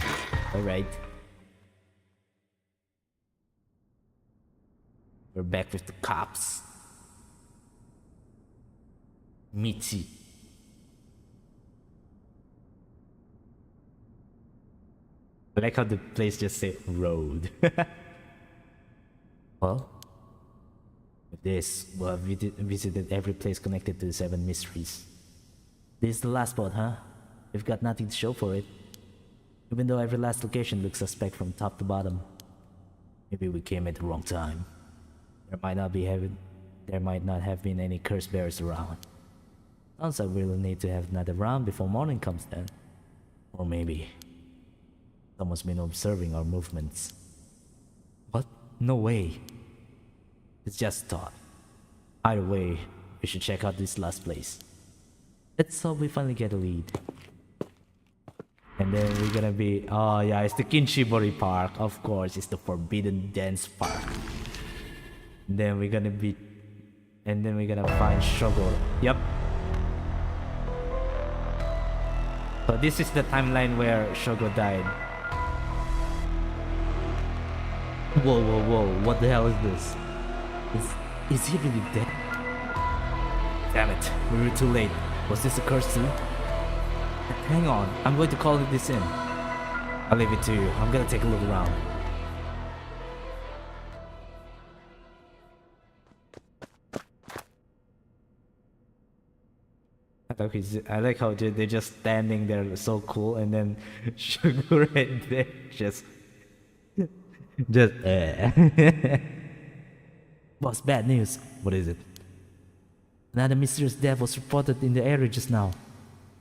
Speaker 1: Alright. We're back with the cops. Michi. I like how the place just said road. Well, with this, we have visited every place connected to the 7 mysteries. This is the last spot, huh? We've got nothing to show for it. Even though every last location looks suspect from top to bottom. Maybe we came at the wrong time. There might not have been any curse bearers around. Sounds like we'll need to have another round before morning comes then. Or maybe someone's been observing our movements. What? No way. It's just thought. Either way, we should check out this last place. Let's hope we finally get a lead. And then we're gonna be... Oh yeah, it's the Kinshibori Park. Of course, it's the Forbidden Dance Park. And then we're gonna be... And then we're gonna find Shogo. Yep. So this is the timeline where Shogo died. Whoa, whoa, whoa. What the hell is this? Is he really dead? Damn it. We were too late. Was this a curse too? Hang on, I'm going to call this in. I'll leave it to you. I'm gonna take a look around. I like how they're just standing there so cool, and then Sugar right there just Boss, bad news. What is it? Another mysterious death was reported in the area just now.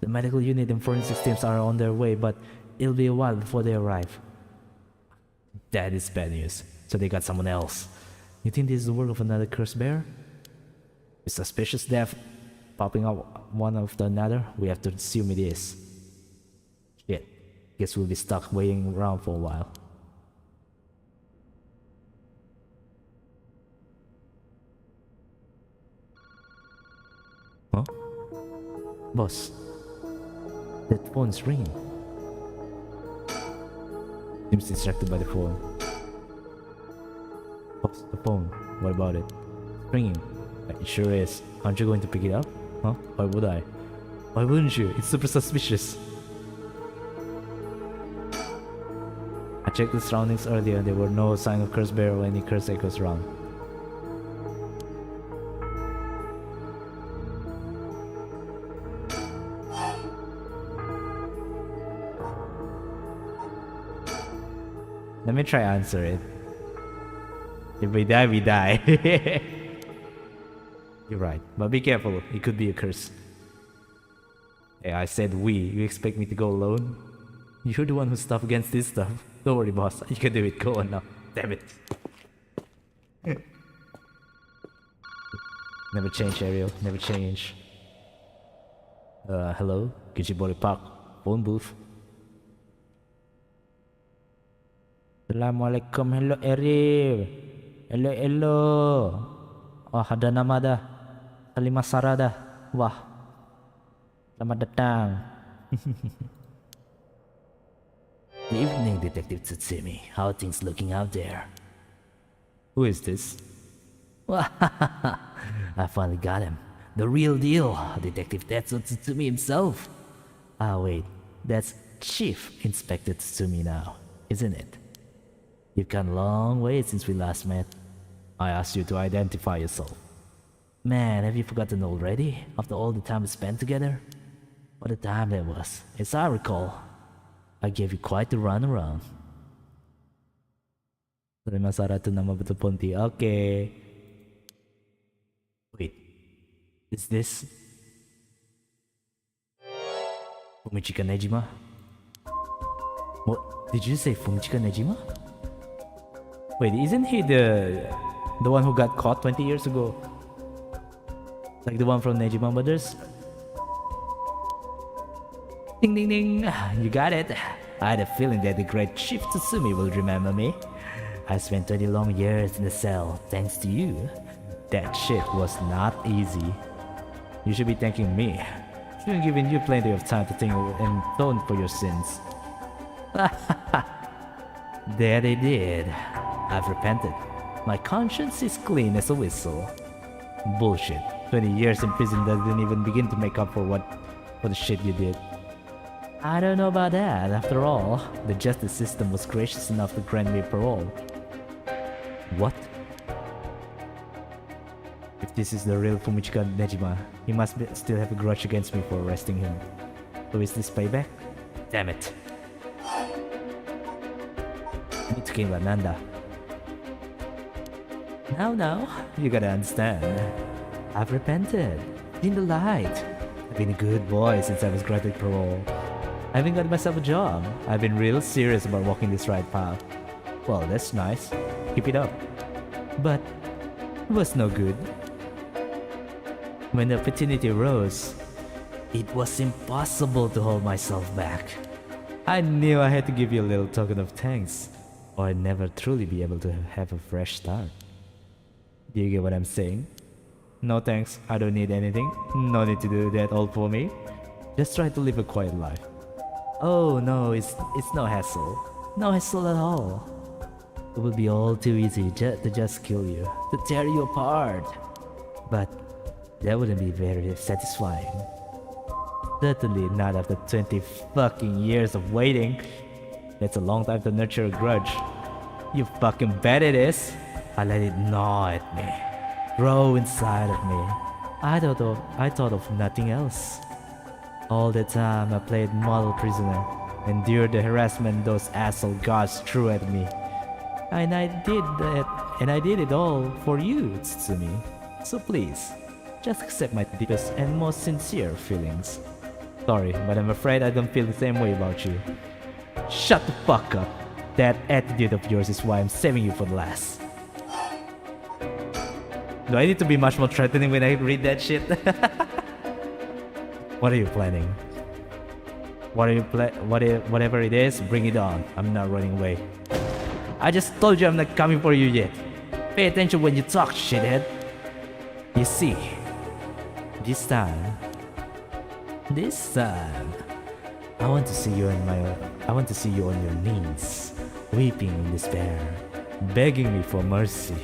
Speaker 1: The medical unit and forensic teams are on their way, but it'll be a while before they arrive. That is bad news. So they got someone else. You think this is the work of another cursed bear? With suspicious death popping up one after another, we have to assume it is. Shit. Guess we'll be stuck waiting around for a while. Huh? Boss, that phone's ringing. Seems distracted by the phone. Boss, the phone. What about it? It's ringing. It sure is. Aren't you going to pick it up? Huh? Why would I? Why wouldn't you? It's super suspicious. I checked the surroundings earlier and there were no sign of curse bear or any curse echoes around. Let me try answer it. If we die, we die. You're right, but be careful. It could be a curse. Hey, I said we. You expect me to go alone? You're the one who's tough against this stuff. Don't worry, boss. You can do it. Go on now. Damn it. Never change, Ariel. Never change. Hello? Kinshibori Park. Phone booth. Assalamualaikum. Hello, Ariel. Hello, hello. Wah, ada nama dah. Salimah Sarah dah. Wah. Selamat datang. Good evening, Detective Tsutsumi. How are things looking out there? Who is this? I finally got him. The real deal. Detective Tetsuo Tsutsumi himself. Ah, wait. That's Chief Inspector Tsutsumi now, isn't it? You've come a long way since we last met. I asked you to identify yourself. Man, have you forgotten already? After all the time we spent together? What a time that was. As I recall, I gave you quite the run around. Terima Sarah tu nama betul Ponti. Okay. Wait. Is this Fumichika Nejima? What? Did you say Fumichika Nejima? Wait, isn't he the one who got caught 20 years ago? Like the one from Nejima Brothers? Ding ding ding, you got it. I had a feeling that the great Chief Tsutsumi will remember me. I spent 20 long years in the cell thanks to you. That shit was not easy. You should be thanking me. Should have given you plenty of time to think and atone for your sins. That I did. I've repented. My conscience is clean as a whistle. Bullshit. 20 years in prison doesn't even begin to make up for the shit you did. I don't know about that. After all, the justice system was gracious enough to grant me parole. What? If this is the real Fumichika Nejima, he must still have a grudge against me for arresting him. So is this payback? Damn it. Mitsuki wa nanda? Now, you gotta understand. I've repented. In the light. I've been a good boy since I was granted parole. I haven't got myself a job. I've been real serious about walking this right path. Well, that's nice. Keep it up. But it was no good. When the opportunity arose, it was impossible to hold myself back. I knew I had to give you a little token of thanks, or I'd never truly be able to have a fresh start. Do you get what I'm saying? No thanks, I don't need anything. No need to do that all for me. Just try to live a quiet life. Oh no, it's no hassle. No hassle at all. It would be all too easy to just kill you, to tear you apart. But that wouldn't be very satisfying. Certainly not after 20 fucking years of waiting. That's a long time to nurture a grudge. You fucking bet it is. I let it gnaw at me, grow inside of me. I thought of nothing else. All the time I played model prisoner, endured the harassment those asshole gods threw at me. And I did it all for you, Tsutsumi. So please, just accept my deepest and most sincere feelings. Sorry, but I'm afraid I don't feel the same way about you. Shut the fuck up. That attitude of yours is why I'm saving you for the last. Do I need to be much more threatening when I read that shit? What are you planning? Whatever it is, bring it on. I'm not running away. I just told you I'm not coming for you yet. Pay attention when you talk, shithead. You see, this time, I want to see you on your knees, weeping in despair, begging me for mercy.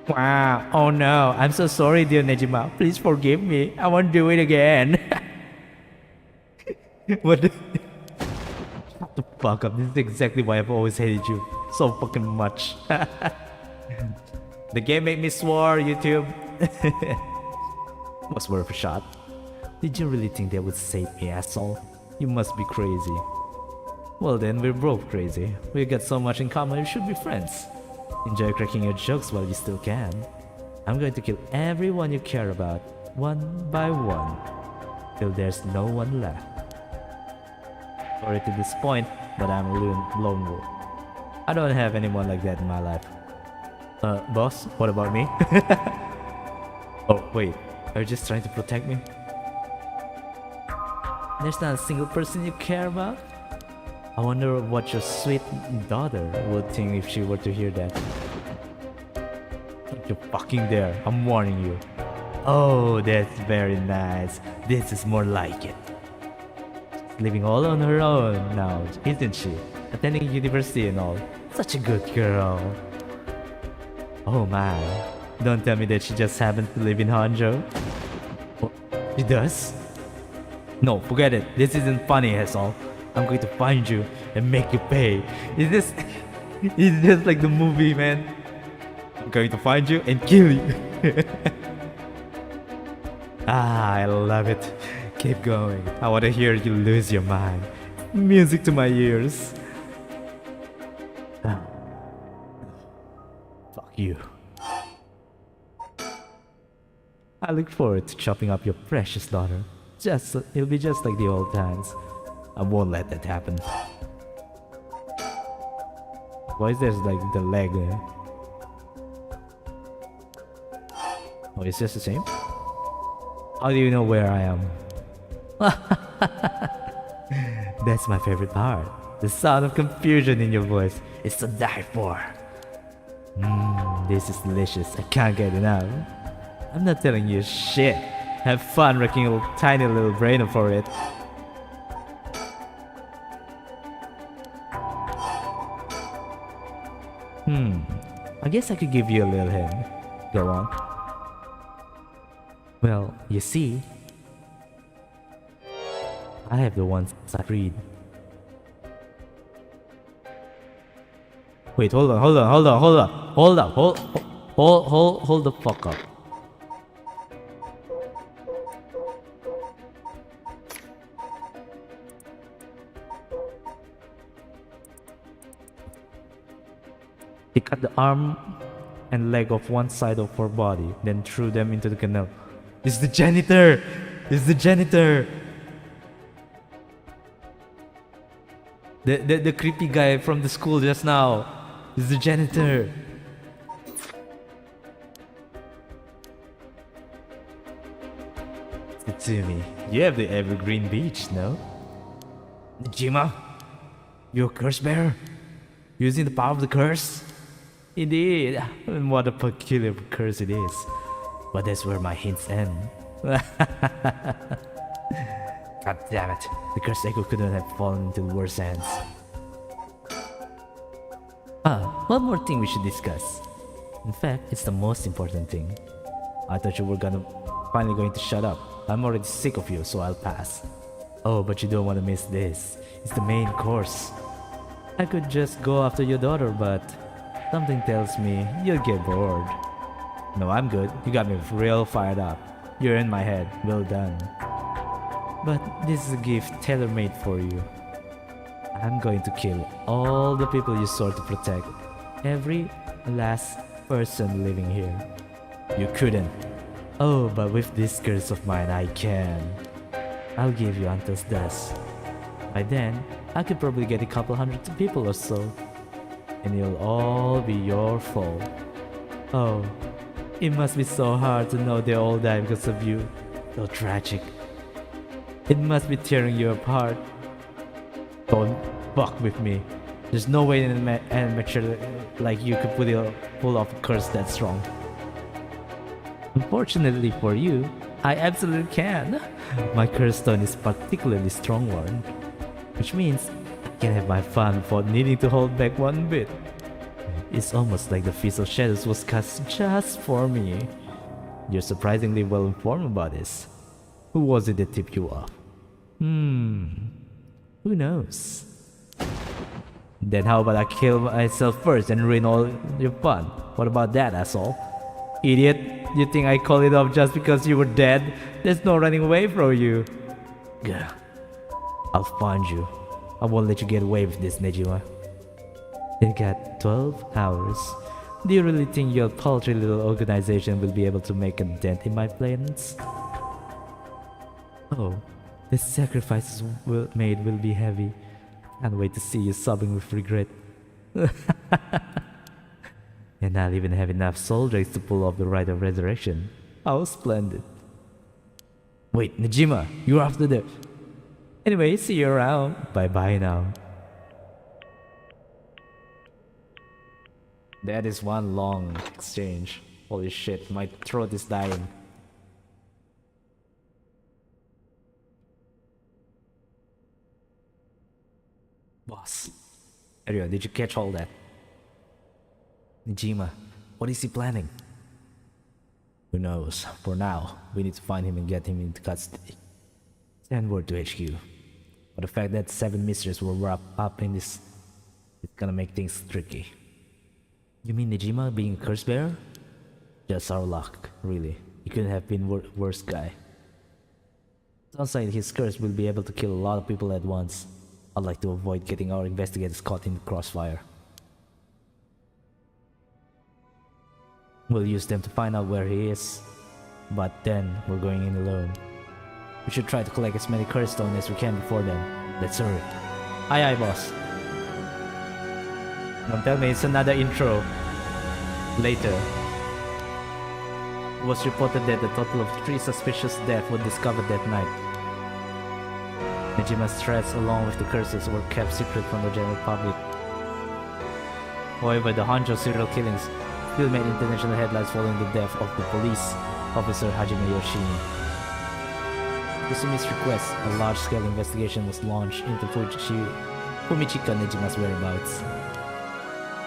Speaker 1: Wow, oh no, I'm so sorry, dear Nejima. Please forgive me. I won't do it again. What the... Shut the fuck up. This is exactly why I've always hated you so fucking much. The game made me swore, YouTube. Was worth a shot. Did you really think that would save me, asshole? You must be crazy. Well then, we're both crazy. We got so much in common, we should be friends. Enjoy cracking your jokes while you still can. I'm going to kill everyone you care about, one by one, till there's no one left. Sorry to disappoint, but I'm a lone wolf. I don't have anyone like that in my life. Boss, what about me? Oh, wait, are you just trying to protect me? There's not a single person you care about? I wonder what your sweet daughter would think if she were to hear that. Don't you fucking dare, I'm warning you. Oh, that's very nice. This is more like it. She's living all on her own now, isn't she? Attending university and all. Such a good girl. Oh man, don't tell me that she just happens to live in Hanzhou. Oh, she does? No, forget it. This isn't funny, asshole. I'm going to find you and make you pay. Is this like the movie, man? I'm going to find you and kill you. I love it. Keep going. I want to hear you lose your mind. Music to my ears. Fuck you. I look forward to chopping up your precious daughter. It'll be just like the old times. I won't let that happen. Why is there like the leg there? Oh, it's just the same? How do you know where I am? That's my favorite part. The sound of confusion in your voice is to die for. This is delicious. I can't get enough. I'm not telling you shit. Have fun wrecking your tiny little brain for it. I guess I could give you a little hint. Go on. Well, you see, I have the ones I read. Wait, hold on, hold the fuck up. He cut the arm and leg of one side of her body, then threw them into the canal. It's the janitor! It's the janitor! The creepy guy from the school just now is the janitor. Tsumi, you have the evergreen beach, no? Najima, you're a curse bearer? Using the power of the curse? Indeed, and what a peculiar curse it is. But that's where my hints end. God damn it, the cursed echo couldn't have fallen into the worst hands. One more thing we should discuss. In fact, it's the most important thing. I thought you were finally going to shut up. I'm already sick of you, so I'll pass. Oh, but you don't want to miss this. It's the main course. I could just go after your daughter, but something tells me you'll get bored. No, I'm good. You got me real fired up. You're in my head. Well done. But this is a gift tailor-made for you. I'm going to kill all the people you swore to protect. Every last person living here. You couldn't. Oh, but with this curse of mine, I can. I'll give you until dusk. By then, I could probably get a couple hundred people or so. And it'll all be your fault. Oh, it must be so hard to know they all died because of you. So tragic. It must be tearing you apart. Don't fuck with me. There's no way an amateur like you could pull off a curse that strong. Unfortunately for you, I absolutely can. My curse stone is particularly strong one, which means I can have my fun without needing to hold back one bit. It's almost like the Feast of Shadows was cast just for me. You're surprisingly well informed about this. Who was it that tipped you off? Who knows? Then how about I kill myself first and ruin all your fun? What about that, asshole? Idiot, you think I call it off just because you were dead? There's no running away from you. Gah. I'll find you. I won't let you get away with this, Nejima. You got 12 hours. Do you really think your paltry little organization will be able to make a dent in my plans? Oh, the sacrifices made will be heavy. Can't wait to see you sobbing with regret. And I'll even have enough soldiers to pull off the rite of resurrection. How splendid. Wait, Najima, you're after the... Anyway, see you around. Bye-bye now. That is one long exchange. Holy shit, my throat is dying. Boss. Ariel, did you catch all that? Najima, what is he planning? Who knows? For now, we need to find him and get him into custody. Send word to HQ. But the fact that 7 mysteries were wrapped up in this, it's gonna make things tricky. You mean Najima being a curse bearer? Just our luck, really. He couldn't have been worse guy. Sounds like his curse will be able to kill a lot of people at once. I'd like to avoid getting our investigators caught in the crossfire. We'll use them to find out where he is, but then we're going in alone. We should try to collect as many curse stones as we can before then. Let's hurry. Aye aye, boss. Don't tell me it's another intro. Later, it was reported that a total of 3 suspicious deaths were discovered that night. Nejima's threats along with the curses were kept secret from the general public. However, the Hanjo serial killings still made international headlines following the death of the police officer Hajime Yoshimi. At Kusumi's request, a large-scale investigation was launched into Fumichika Nejima's whereabouts.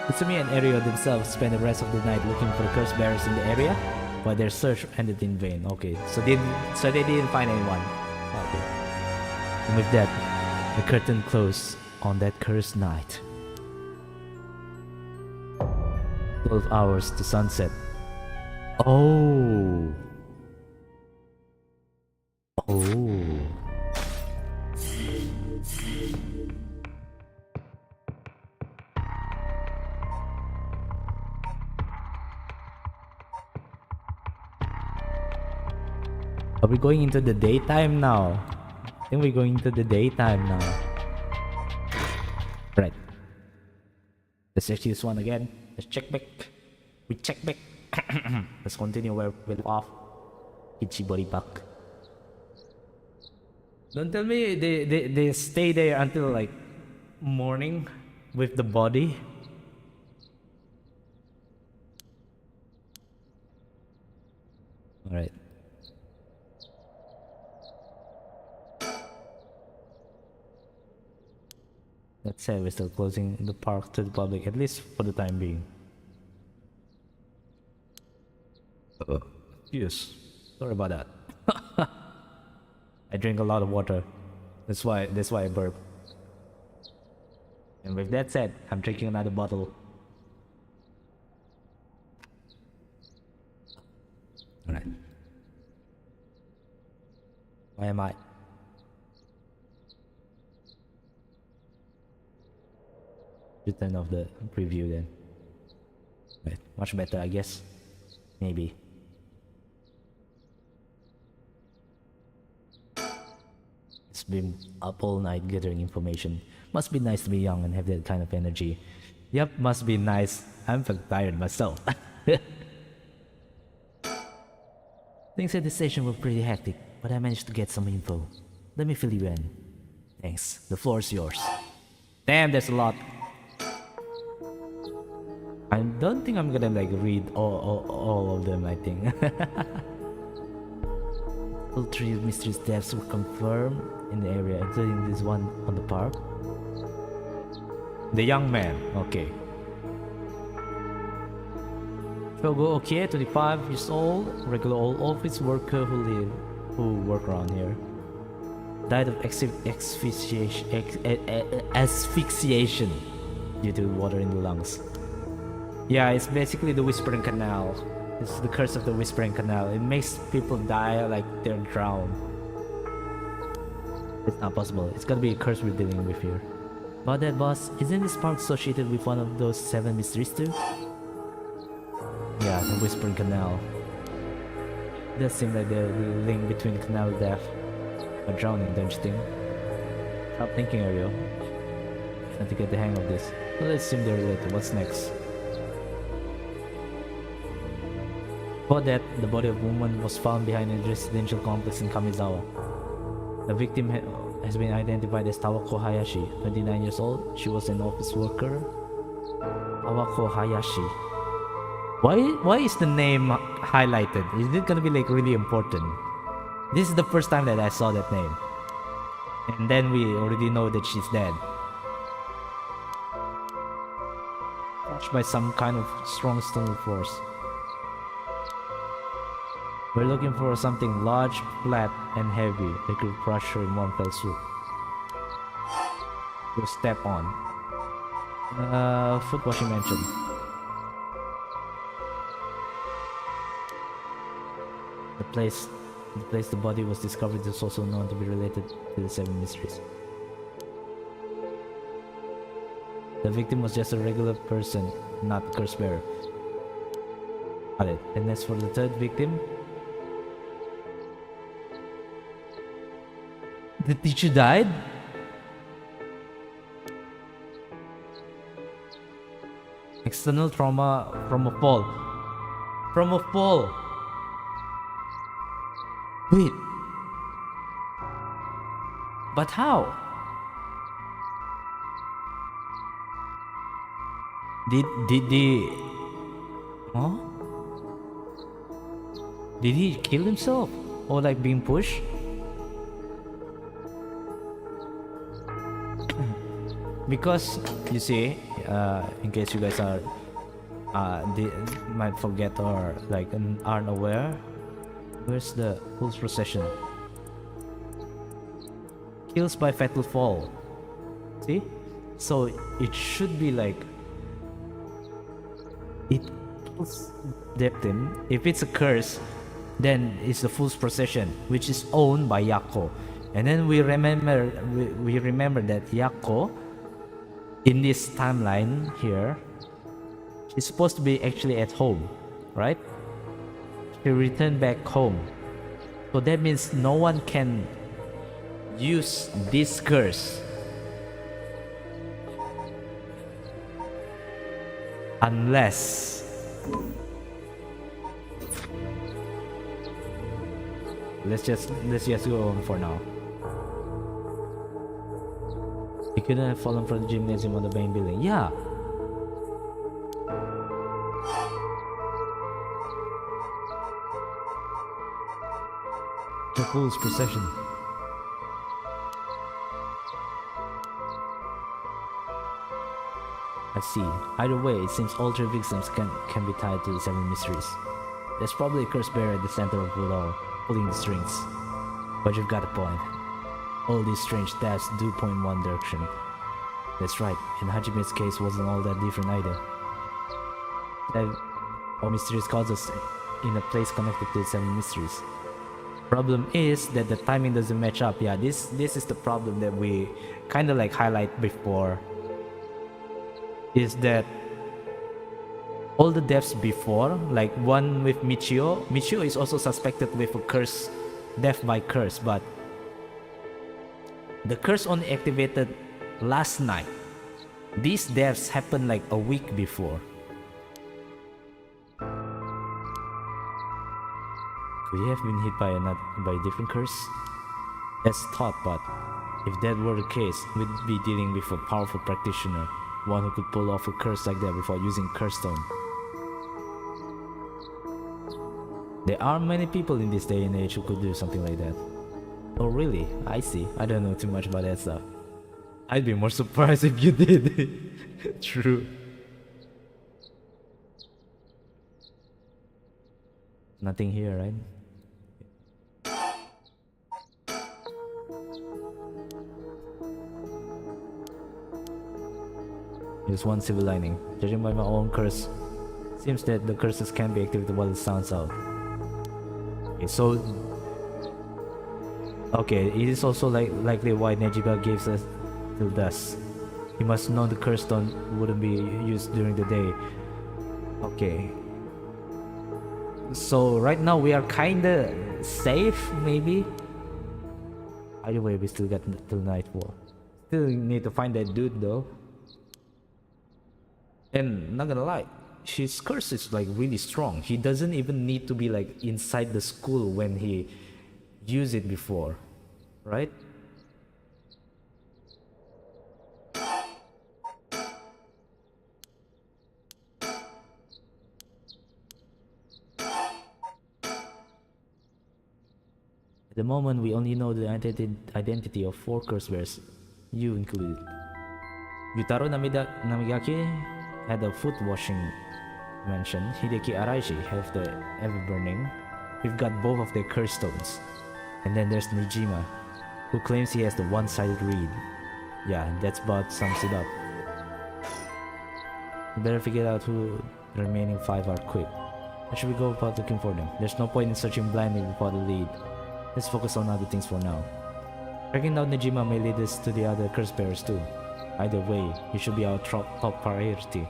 Speaker 1: Kusumi and Eryo themselves spent the rest of the night looking for the curse bearers in the area, but their search ended in vain. Okay, so they didn't find anyone. Okay. And with that, the curtain closed on that cursed night. 12 hours to sunset. Oh. Are we going into the daytime now? I think we're going into the daytime now. Right. Let's check this one again. Let's check back. We check back. Let's continue where we left off. Ichibori back. Don't tell me they stay there until like morning with the body. Alright. That said, we're still closing the park to the public, at least for the time being. Yes. Sorry about that. I drink a lot of water. That's why I burp. And with that said, I'm drinking another bottle. Alright. Why am I? Return of the preview then. Right. Much better, I guess. Maybe. It's been up all night gathering information. Must be nice to be young and have that kind of energy. Yep, must be nice. I'm feeling tired myself. Things at the station were pretty hectic, but I managed to get some info. Let me fill you in. Thanks. The floor is yours. Damn, there's a lot. I don't think I'm gonna like read all of them, I think. All 3 mysterious deaths were confirmed in the area, including this one on the park. The young man, okay. Shogo Okie, 25 years old, regular old office worker who work around here. Died of asphyxiation due to water in the lungs. Yeah, it's basically the Whispering Canal. It's the curse of the Whispering Canal. It makes people die like they're drowned. It's not possible. It's gotta be a curse we're dealing with here. About that, boss, isn't this park associated with one of those 7 mysteries too? Yeah, the Whispering Canal. It does seem like the link between canal death and drowning, don't you think? Stop thinking, Ariel. Trying to get the hang of this. Well, let's assume they're related. What's next? For that, the body of a woman was found behind a residential complex in Kamizawa. The victim has been identified as Tawako Hayashi, 29 years old. She was an office worker. Tawako Hayashi. Why is the name highlighted? Is it gonna be like really important? This is the first time that I saw that name. And then we already know that she's dead. Touched by some kind of strong stone force. We're looking for something large, flat, and heavy that could crush her in one fell swoop. We'll step on. Foot washing mentioned. The place the body was discovered is also known to be related to the 7 mysteries. The victim was just a regular person, not the curse bearer. Got it. And as for the 3rd victim, the teacher died? external trauma from a fall. From a fall. Wait. But how? Did they... Huh? Did he kill himself? Or like being pushed? Because you see, in case you guys are they might forget or like aren't aware, where's the full procession? Kills by fatal fall. See? So it should be like it kills Deptim. If it's a curse, then it's the full procession, which is owned by Yako. And then we remember that Yako, in this timeline here, she's supposed to be actually at home, right? She returned back home. So that means no one can use this curse unless let's just go on for now. He couldn't have fallen from the gymnasium on the main building. Yeah. The fool's procession. I see. Either way, it seems all three victims can be tied to the seven mysteries. There's probably a curse bearer at the center of it all, pulling the strings. But you've got a point. All these strange deaths do point in one direction. That's right, and Hajime's case wasn't all that different either. That all mysterious causes in a place connected to the seven mysteries. Problem is that the timing doesn't match up. Yeah, this is the problem that we kind of like highlight before. Is that all the deaths before, like one with Michio is also suspected with a curse, death by curse, but the curse only activated last night. These deaths happened like a week before. Could he have been hit by a different curse? That's thought, but if that were the case, we'd be dealing with a powerful practitioner, one who could pull off a curse like that without using curse stone. There are many people in this day and age who could do something like that. Oh really? I see. I don't know too much about that stuff. I'd be more surprised if you did. True. Nothing here, right? There's one silver lining. Judging by my own curse, seems that the curses can be activated while it sounds out. Okay, so okay, it is also likely why Nejiba gives us till dusk. He must know the curse stone wouldn't be used during the day. Okay. So right now we are kinda safe, maybe. Either way, we still got till nightfall. Still need to find that dude though. And not gonna lie, his curse is like really strong. He doesn't even need to be like inside the school when he used it before, right? At the moment, we only know the identity of 4 curse bearers, you included. Yutaro Namigaki had a foot washing mansion. Hideki Araishi have the ever burning. We've got both of their curse stones. And then there's Nijima, who claims he has the one-sided read. Yeah, that's about sums it up. We better figure out who the remaining 5 are quick. How should we go about looking for them? There's no point in searching blindly without a lead. Let's focus on other things for now. Tracking down Nijima may lead us to the other curse bearers too. Either way, he should be our top priority.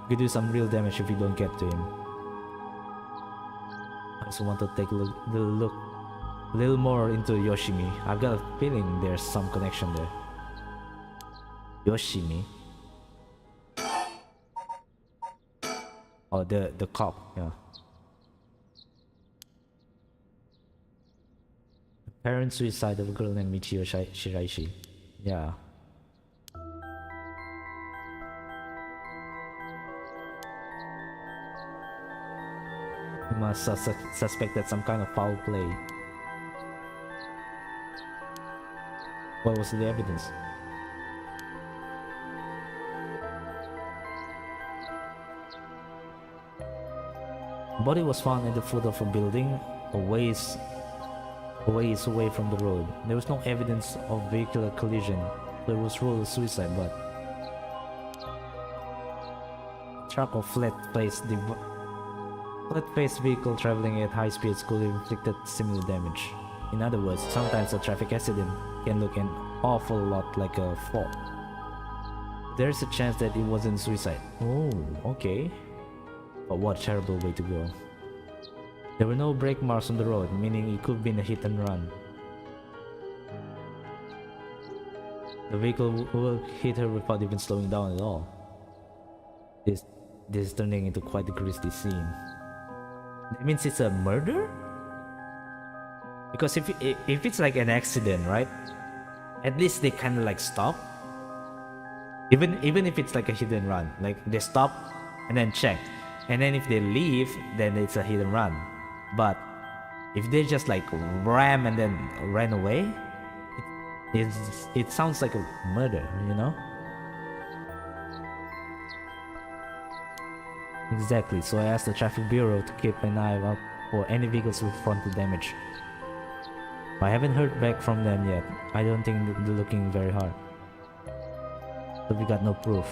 Speaker 1: We could do some real damage if we don't get to him. I also want to take a little more into Yoshimi. I've got a feeling there's some connection there. Yoshimi? Oh, the cop, yeah. Apparent suicide of a girl named Michio Shiraishi. Yeah. We must suspect that some kind of foul play. What was the evidence? Body was found at the foot of a building, a ways away from the road. There was no evidence of vehicular collision. There was ruled a suicide, but truck of flat-faced vehicle traveling at high speeds could have inflicted similar damage. In other words, sometimes a traffic accident can look an awful lot like a fall. There's a chance that it wasn't suicide. Oh, okay. But what a terrible way to go. There were no brake marks on the road, meaning it could have been a hit and run. The vehicle will hit her without even slowing down at all. This is turning into quite a grisly scene. That means it's a murder? Because if it's like an accident, right? At least they kind of like stop. Even if it's like a hit and run, like they stop and then check, and then if they leave, then it's a hit and run. But if they just like ram and then ran away, it sounds like a murder, you know? Exactly, so I asked the traffic bureau to keep an eye out for any vehicles with frontal damage. I haven't heard back from them yet. I don't think they're looking very hard. So we got no proof.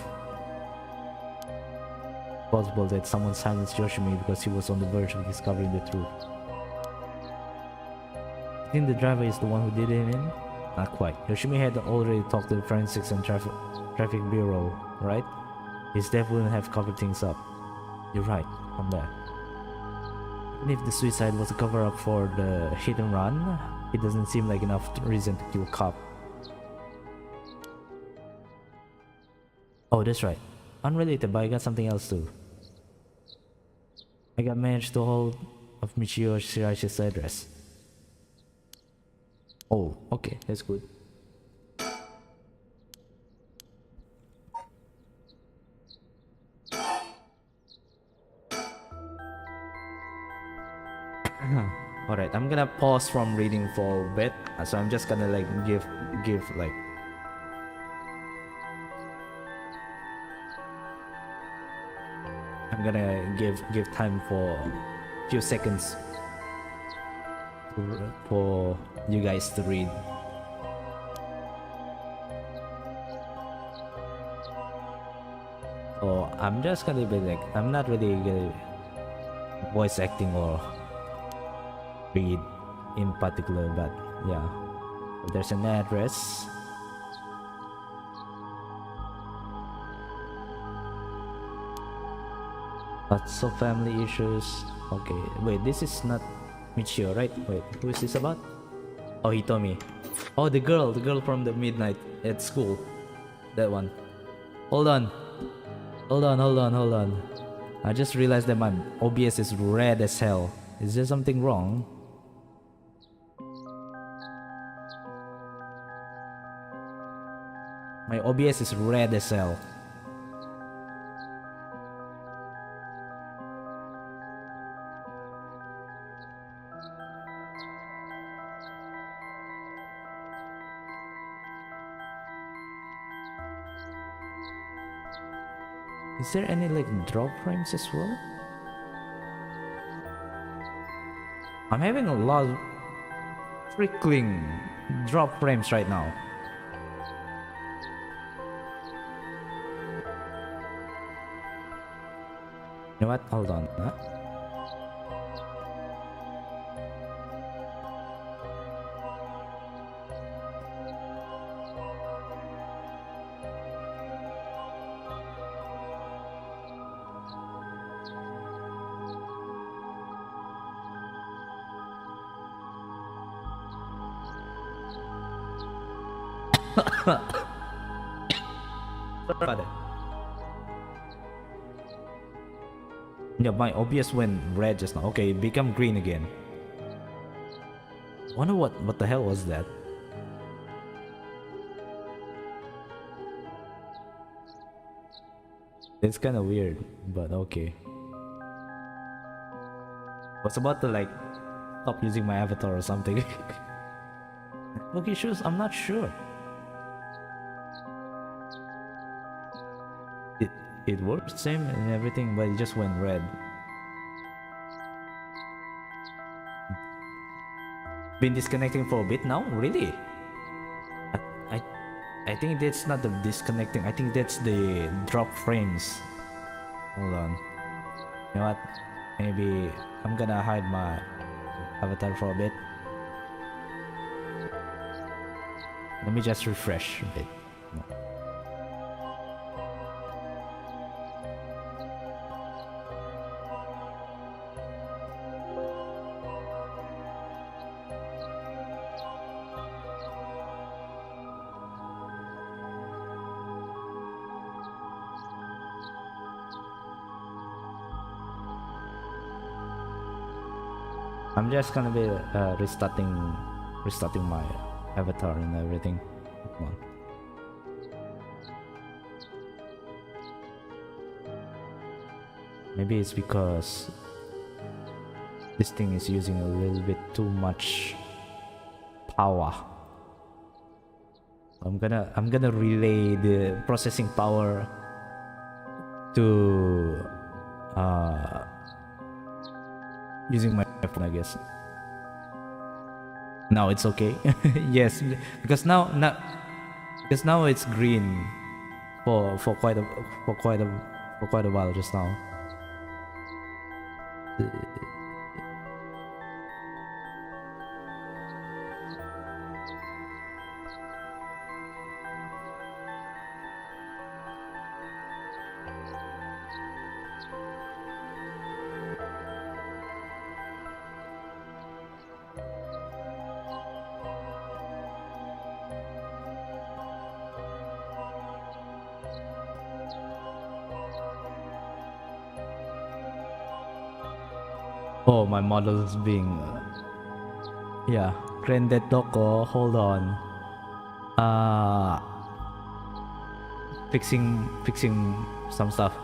Speaker 1: Possible that someone silenced Yoshimi because he was on the verge of discovering the truth. I think the driver is the one who did it in? Not quite. Yoshimi had already talked to the forensics and traffic bureau, right? His death wouldn't have covered things up. You're right, on that. Even if the suicide was a cover-up for the hit and run, it doesn't seem like enough reason to kill a cop. Oh, that's right. Unrelated, but I got something else too. I got managed to hold of Michio Shiraishi's address. Oh, okay, that's good. Alright, I'm gonna pause from reading for a bit, so I'm just gonna like give like I'm gonna give time for a few seconds for you guys to read. So I'm just gonna be like, I'm not really gonna voice acting or read in particular, but yeah, there's an address. Lots of family issues. Okay, wait, this is not Michio, right? Wait, who is this about? Oh, Hitomi. Oh, the girl from the midnight at school. That one. Hold on. I just realized that my OBS is red as hell. Is there something wrong? My OBS is red as hell. Is there any like drop frames as well? I'm having a lot of trickling drop frames right now. You know what? Hold on. Huh? Sorry about that. Yeah, my OBS went red just now. Okay, it become green again. Wonder what the hell was that? It's kind of weird, but okay. I was about to like stop using my avatar or something. Okay, shoes, I'm not sure. It works same and everything, but it just went red. Been disconnecting for a bit now? Really? I think that's not the disconnecting. I think that's the drop frames. Hold on. You know what? Maybe I'm gonna hide my avatar for a bit. Let me just refresh a bit. No. I'm just gonna be restarting my avatar and everything. Come on. Maybe it's because this thing is using a little bit too much power. I'm gonna relay the processing power to using my phone, I guess. Now it's okay. Yes, because now it's green for quite a while just now. Oh, my model is being yeah, rendered doko. Hold on. Fixing some stuff.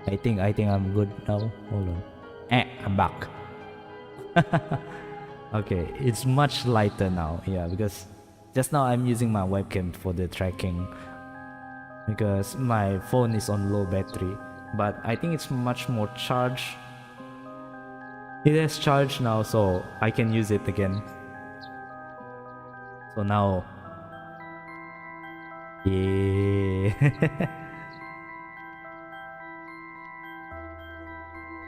Speaker 1: I think I'm good now. Hold on. I'm back. Okay, it's much lighter now. Yeah, because just now I'm using my webcam for the tracking because my phone is on low battery, but I think it's much more charged. It has charged now, so I can use it again. So now, yeah.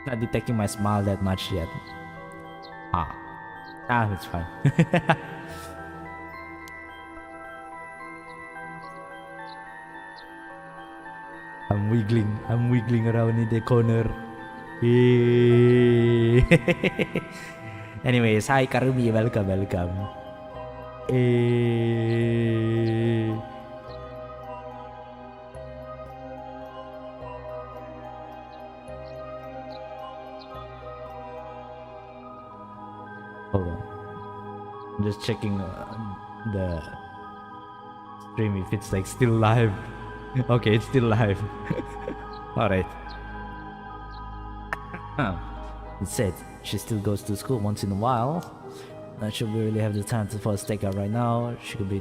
Speaker 1: Not detecting my smile that much yet. It's fine. I'm wiggling around in the corner. Anyways, hi Karumi, welcome. Hold on. I'm just checking the stream if it's like still live. Okay, it's still live. Alright. It said she still goes to school once in a while. Not sure we really have the time for a stakeout right now. She could be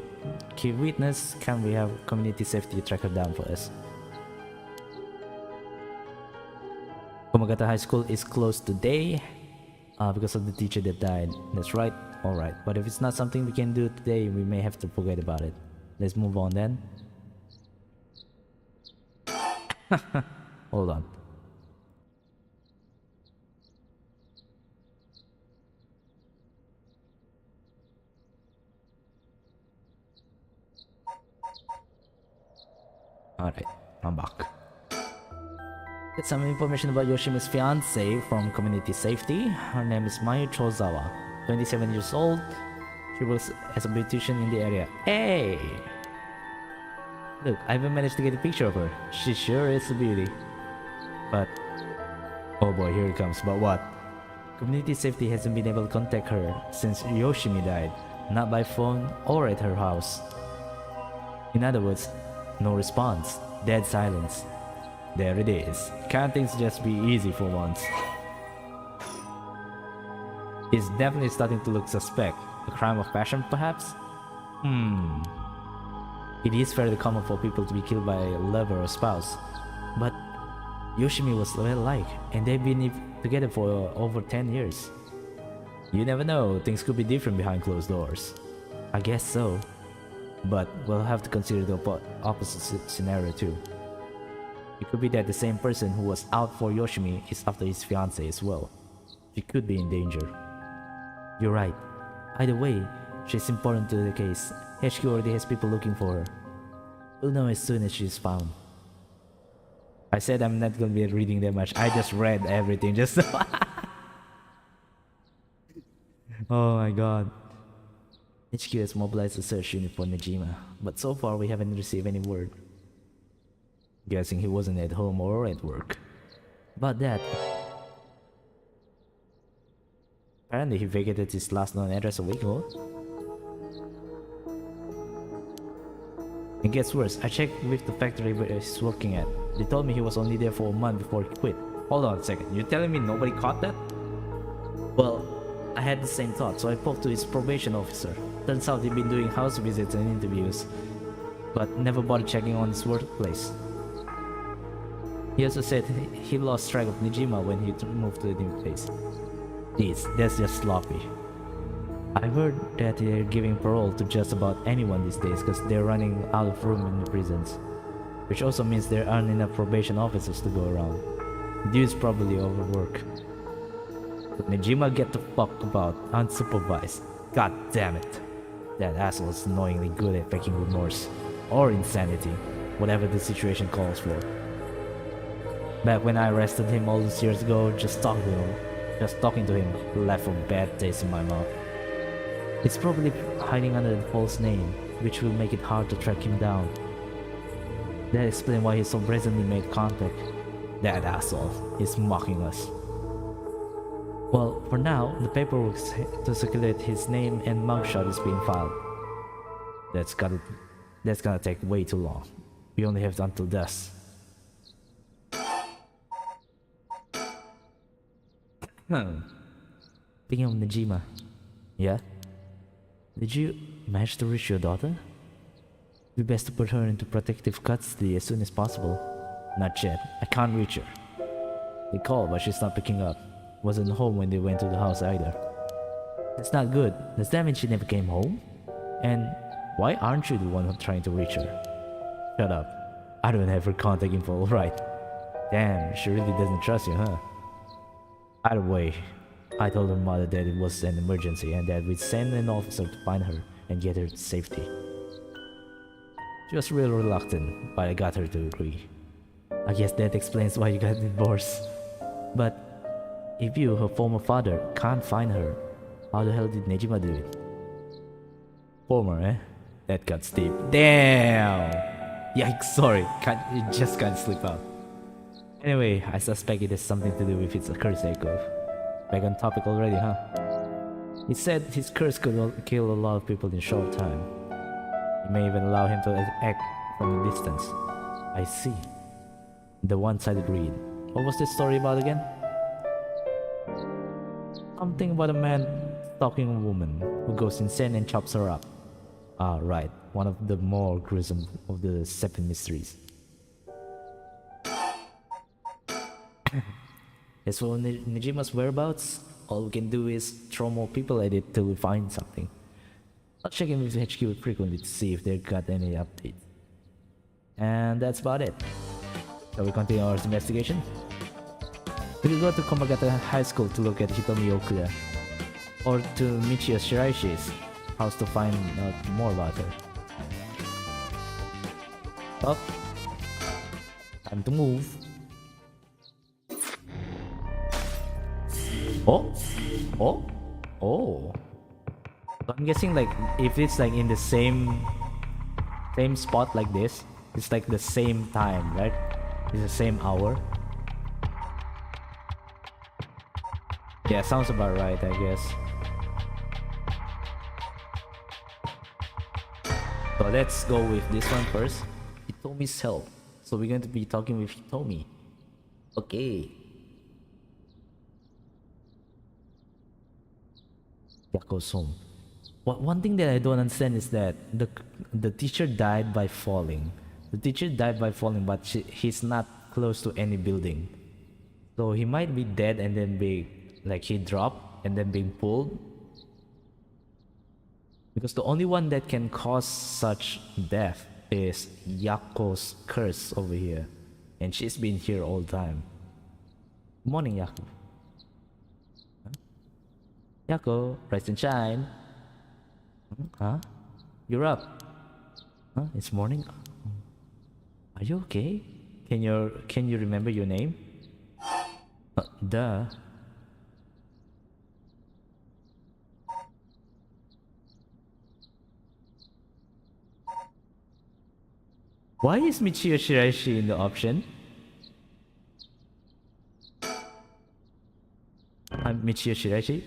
Speaker 1: key witness. Can we have community safety track her down for us? Komagata High School is closed today because of the teacher that died. That's right. Alright, but if it's not something we can do today, we may have to forget about it. Let's move on then. Hold on. Alright, I'm back. Get some information about Yoshimit's fiance from community safety. Her name is Mayu Chozawa, 27 years old. She works as a beautician in the area. Hey! Look, I even managed to get a picture of her. She sure is a beauty. But... oh boy, here it comes. But what? Community safety hasn't been able to contact her since Yoshimi died. Not by phone or at her house. In other words, no response. Dead silence. There it is. Can't things just be easy for once? It's definitely starting to look suspect. A crime of passion, perhaps? It is fairly common for people to be killed by a lover or spouse. But Yoshimi was well-liked, and they've been together for over 10 years. You never know, things could be different behind closed doors. I guess so. But we'll have to consider the opposite scenario too. It could be that the same person who was out for Yoshimi is after his fiancée as well. She could be in danger. You're right. Either way, she's important to the case. HQ already has people looking for her. We'll know as soon as she's found. I said I'm not gonna be reading that much. I just read everything just so. Oh my god. HQ has mobilized a search unit for Najima, but so far we haven't received any word. Guessing he wasn't at home or at work. About that, apparently he vacated his last known address a week ago. It gets worse. I checked with the factory where he's working at. They told me he was only there for a month before he quit. Hold on a second, you're telling me nobody caught that? Well, I had the same thought, so I spoke to his probation officer. Turns out he'd been doing house visits and interviews, but never bothered checking on his workplace. He also said he lost track of Najima when he moved to a new place. Jeez, that's just sloppy. I heard that they're giving parole to just about anyone these days because they're running out of room in the prisons. Which also means there aren't enough probation officers to go around. Dude's probably overworked. But Najima get the fuck about unsupervised. God damn it. That asshole is annoyingly good at faking remorse. Or insanity. Whatever the situation calls for. Back when I arrested him all those years ago, just talking to him left a bad taste in my mouth. It's probably hiding under a false name, which will make it hard to track him down. That explains why he so brazenly made contact. That asshole is mocking us. Well, for now, the paperwork to circulate his name and mugshot is being filed. That's gonna take way too long. We only have until dusk. Speaking of Najima, yeah? Did you manage to reach your daughter? It'd be best to put her into protective custody as soon as possible. Not yet. I can't reach her. They called, but she's not picking up. Wasn't home when they went to the house either. That's not good. Does that mean she never came home? And why aren't you the one trying to reach her? Shut up. I don't have her contact info, alright. Damn, she really doesn't trust you, huh? Either way, I told her mother that it was an emergency and that we'd send an officer to find her and get her to safety. She was real reluctant, but I got her to agree. I guess that explains why you got divorced. But if you, her former father, can't find her, how the hell did Najima do it? Former, eh? That got steep. Damn! Yikes, sorry. It just can't slip out. Anyway, I suspect it has something to do with its curse echo. Back on topic already, huh? It said his curse could kill a lot of people in a short time. It may even allow him to act from a distance. I see. The one-sided read. What was this story about again? Something about a man stalking a woman who goes insane and chops her up. Ah, right. One of the more gruesome of the 7 mysteries. As for Najima's whereabouts, all we can do is throw more people at it till we find something. I'll check in with HQ frequently to see if they've got any updates. And that's about it. Shall we continue our investigation? We could go to Komagata High School to look at Hitomi Okuda, or to Michio Shiraishi's house to find out more about her. Up. Time to move. Oh! Oh! Oh! So I'm guessing like if it's like in the same spot like this, it's like the same time, right? It's the same hour. Yeah, sounds about right, I guess. So let's go with this one first. Hitomi's help. So we're going to be talking with Hitomi. Okay. Yako's home. One thing that I don't understand is that the teacher died by falling. The teacher died by falling, but he's not close to any building. So he might be dead and then be like he dropped and then being pulled. Because the only one that can cause such death is Yako's curse over here. And she's been here all the time. Good morning, Yako. Huh? Yako, rise and shine. Huh? You're up. Huh? It's morning? Are you okay? Can you remember your name? Duh. Why is Michio Shiraishi in the option? I'm Michio Shiraishi?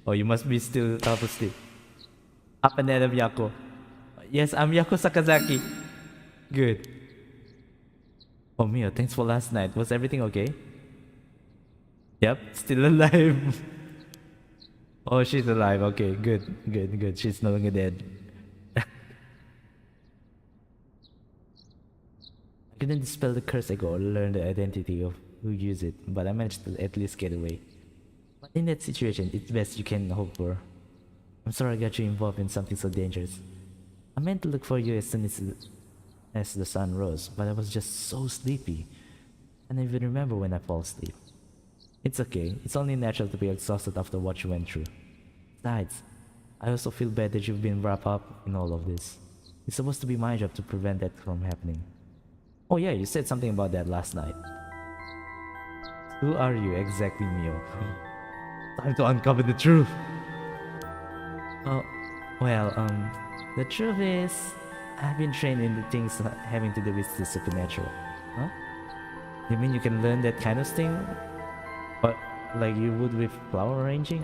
Speaker 1: Oh, you must be still half asleep. Up and ahead of Yako. Yes, I'm Yako Sakazaki. Good. Oh, Mio, thanks for last night. Was everything okay? Yep, still alive. Oh, she's alive. Okay, good. She's no longer dead. I couldn't dispel the curse ago or learn the identity of who used it, but I managed to at least get away. But in that situation, it's best you can hope for. I'm sorry I got you involved in something so dangerous. I meant to look for you as soon as the sun rose, but I was just so sleepy. I don't even remember when I fall asleep. It's okay, it's only natural to be exhausted after what you went through. Besides, I also feel bad that you've been wrapped up in all of this. It's supposed to be my job to prevent that from happening. Oh yeah, you said something about that last night. Who are you exactly, Mio? Time to uncover the truth! Oh, well, the truth is, I've been trained in the things having to do with the supernatural. Huh? You mean you can learn that kind of thing? But like you would with flower arranging?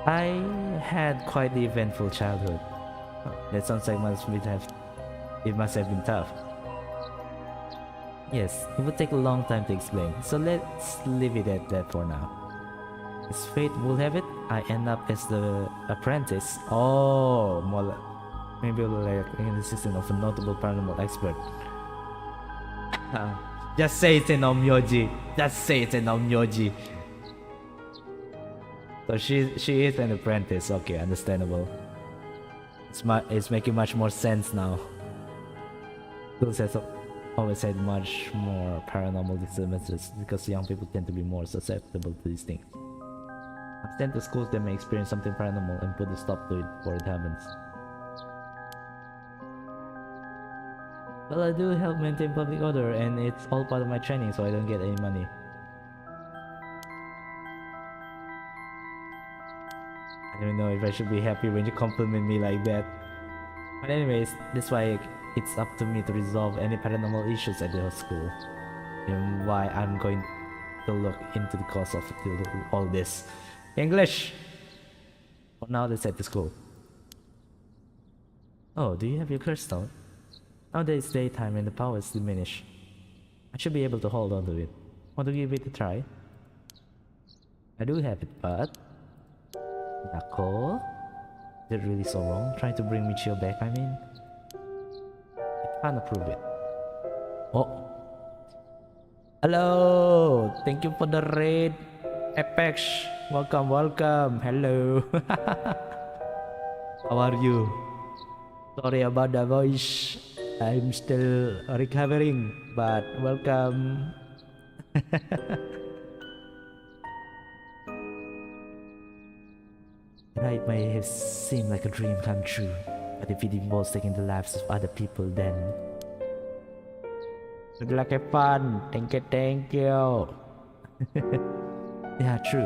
Speaker 1: I had quite the eventful childhood. That sounds like it must have been tough. Yes, it would take a long time to explain, so let's leave it at that for now. As fate will have it, I end up as the apprentice. Oh, more maybe like an assistant of a notable paranormal expert. Just say it's an Omyoji. Just say it's an Omyoji. So she is an apprentice. Okay, understandable. It's making much more sense now. Schools has always had much more paranormal disturbances because young people tend to be more susceptible to these things. I've sent to schools that may experience something paranormal and put a stop to it before it happens. Well, I do help maintain public order and it's all part of my training, so I don't get any money. I don't know if I should be happy when you compliment me like that. But anyways, that's why it's up to me to resolve any paranormal issues at the school. And why I'm going to look into the cause of all this. English! For now, let's head to school. Oh, do you have your curse stone? Now that it's daytime and the power is diminished, I should be able to hold on to it. Want to give it a try? I do have it, but... Yako? Is it really so wrong? Trying to bring Michio back, I mean? I can't approve it. Oh! Hello! Thank you for the raid! Apex! Welcome! Hello! How are you? Sorry about the voice. I'm still recovering, but welcome. It may have seemed like a dream come true, but if it involves taking the lives of other people, then... Good luck, have fun. Thank you. Yeah, true.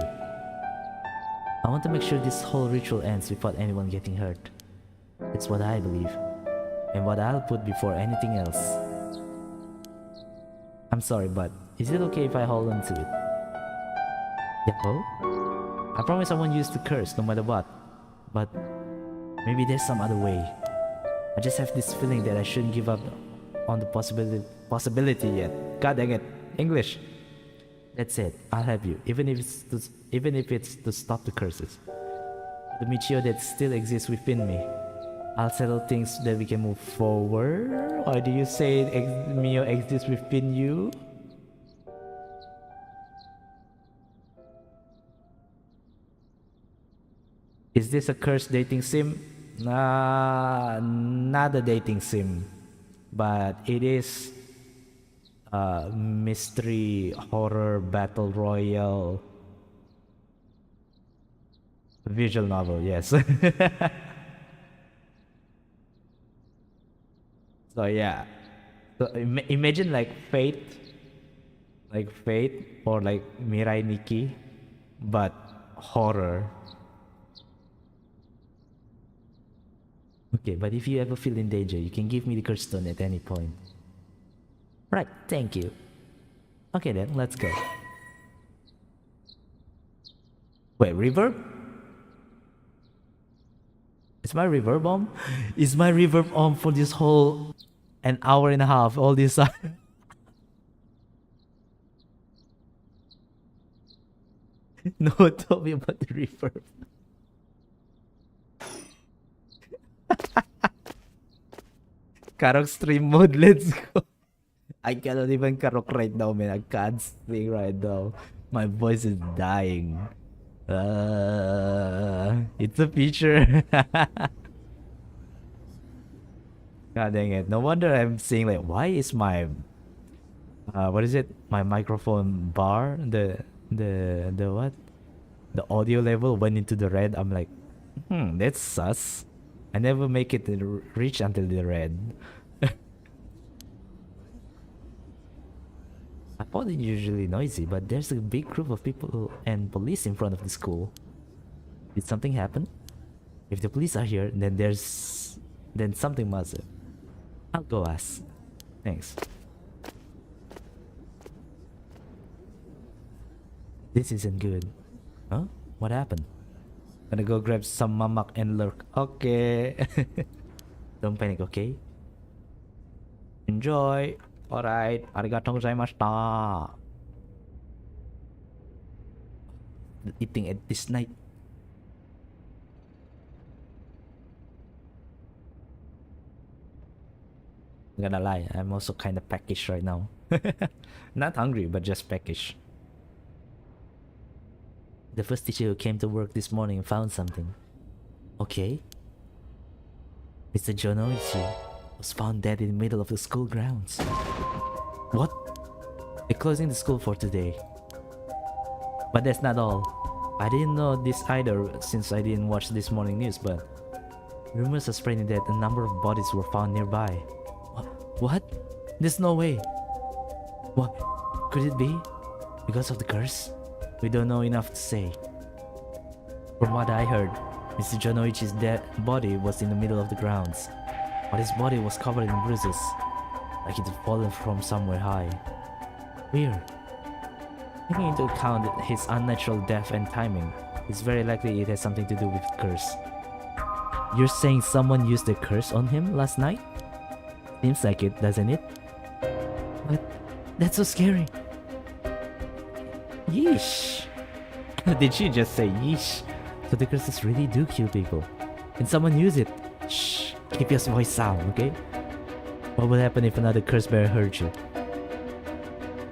Speaker 1: I want to make sure this whole ritual ends without anyone getting hurt. That's what I believe, and what I'll put before anything else. I'm sorry, but is it okay if I hold on to it? Yep. I promise I won't use the curse no matter what, but maybe there's some other way. I just have this feeling that I shouldn't give up on the possibility yet. God dang it, English. That's it. I'll help you, even if it's to stop the curses. The Michio that still exists within me. I'll settle things so that we can move forward. Or do you say Mio exists within you? Is this a cursed dating sim? Not a dating sim, but it is a mystery horror battle royale visual novel. Yes. So yeah, so imagine like Fate or like Mirai Nikki, but horror. Okay, but if you ever feel in danger, you can give me the curse stone at any point. Right, thank you. Okay then, let's go. Wait, reverb? Is my reverb on? Is my reverb on for this whole an hour and a half, all this time? No, tell me about the reverb. Karok stream mode, let's go. I cannot even karok right now, man. I can't sing right now. My voice is dying. It's a feature. God dang it. No wonder I'm saying like, why is my what is it? My microphone bar, the what? The audio level went into the red. I'm like, that's sus. I never make it reach until the red. I thought it usually noisy, but there's a big group of people and police in front of the school. Did something happen? If the police are here, then something must have. I'll go ask. Thanks. This isn't good. Huh? What happened? Gonna go grab some mamak and lurk. Okay. Don't panic, okay? Enjoy. Alright. Arigatou gozaimashita. Eating at this night. I'm gonna lie, I'm also kinda peckish right now. Not hungry, but just peckish. The first teacher who came to work this morning found something. Okay. Mr. Jonoichi was found dead in the middle of the school grounds. What? They're closing the school for today. But that's not all. I didn't know this either since I didn't watch this morning news, but rumors are spreading that a number of bodies were found nearby. What? There's no way. What? Could it be? Because of the curse? We don't know enough to say. From what I heard, Mr. Jonoichi's dead body was in the middle of the grounds, but his body was covered in bruises, like it had fallen from somewhere high. Weird. Taking into account his unnatural death and timing, it's very likely it has something to do with the curse. You're saying someone used the curse on him last night? Seems like it, doesn't it? But that's so scary. Yeesh. Did she just say yeesh? So the curses really do kill people. And someone use it. Shh. Keep your voice down, okay? What would happen if another curse bearer heard you?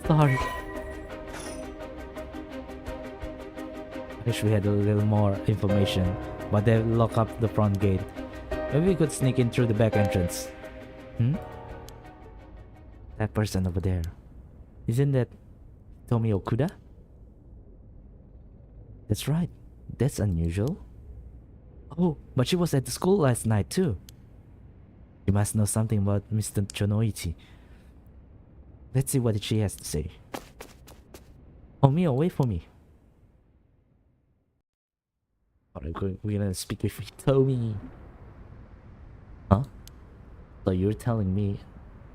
Speaker 1: Sorry. I wish we had a little more information, but they lock up the front gate. Maybe we could sneak in through the back entrance. That person over there. Isn't that Tomi Okuda? That's right. That's unusual. Oh, but she was at the school last night too. You must know something about Mr. Jonoichi. Let's see what she has to say. Oh, Mio, wait for me. Alright, we're gonna speak with Hitomi. Huh? So you're telling me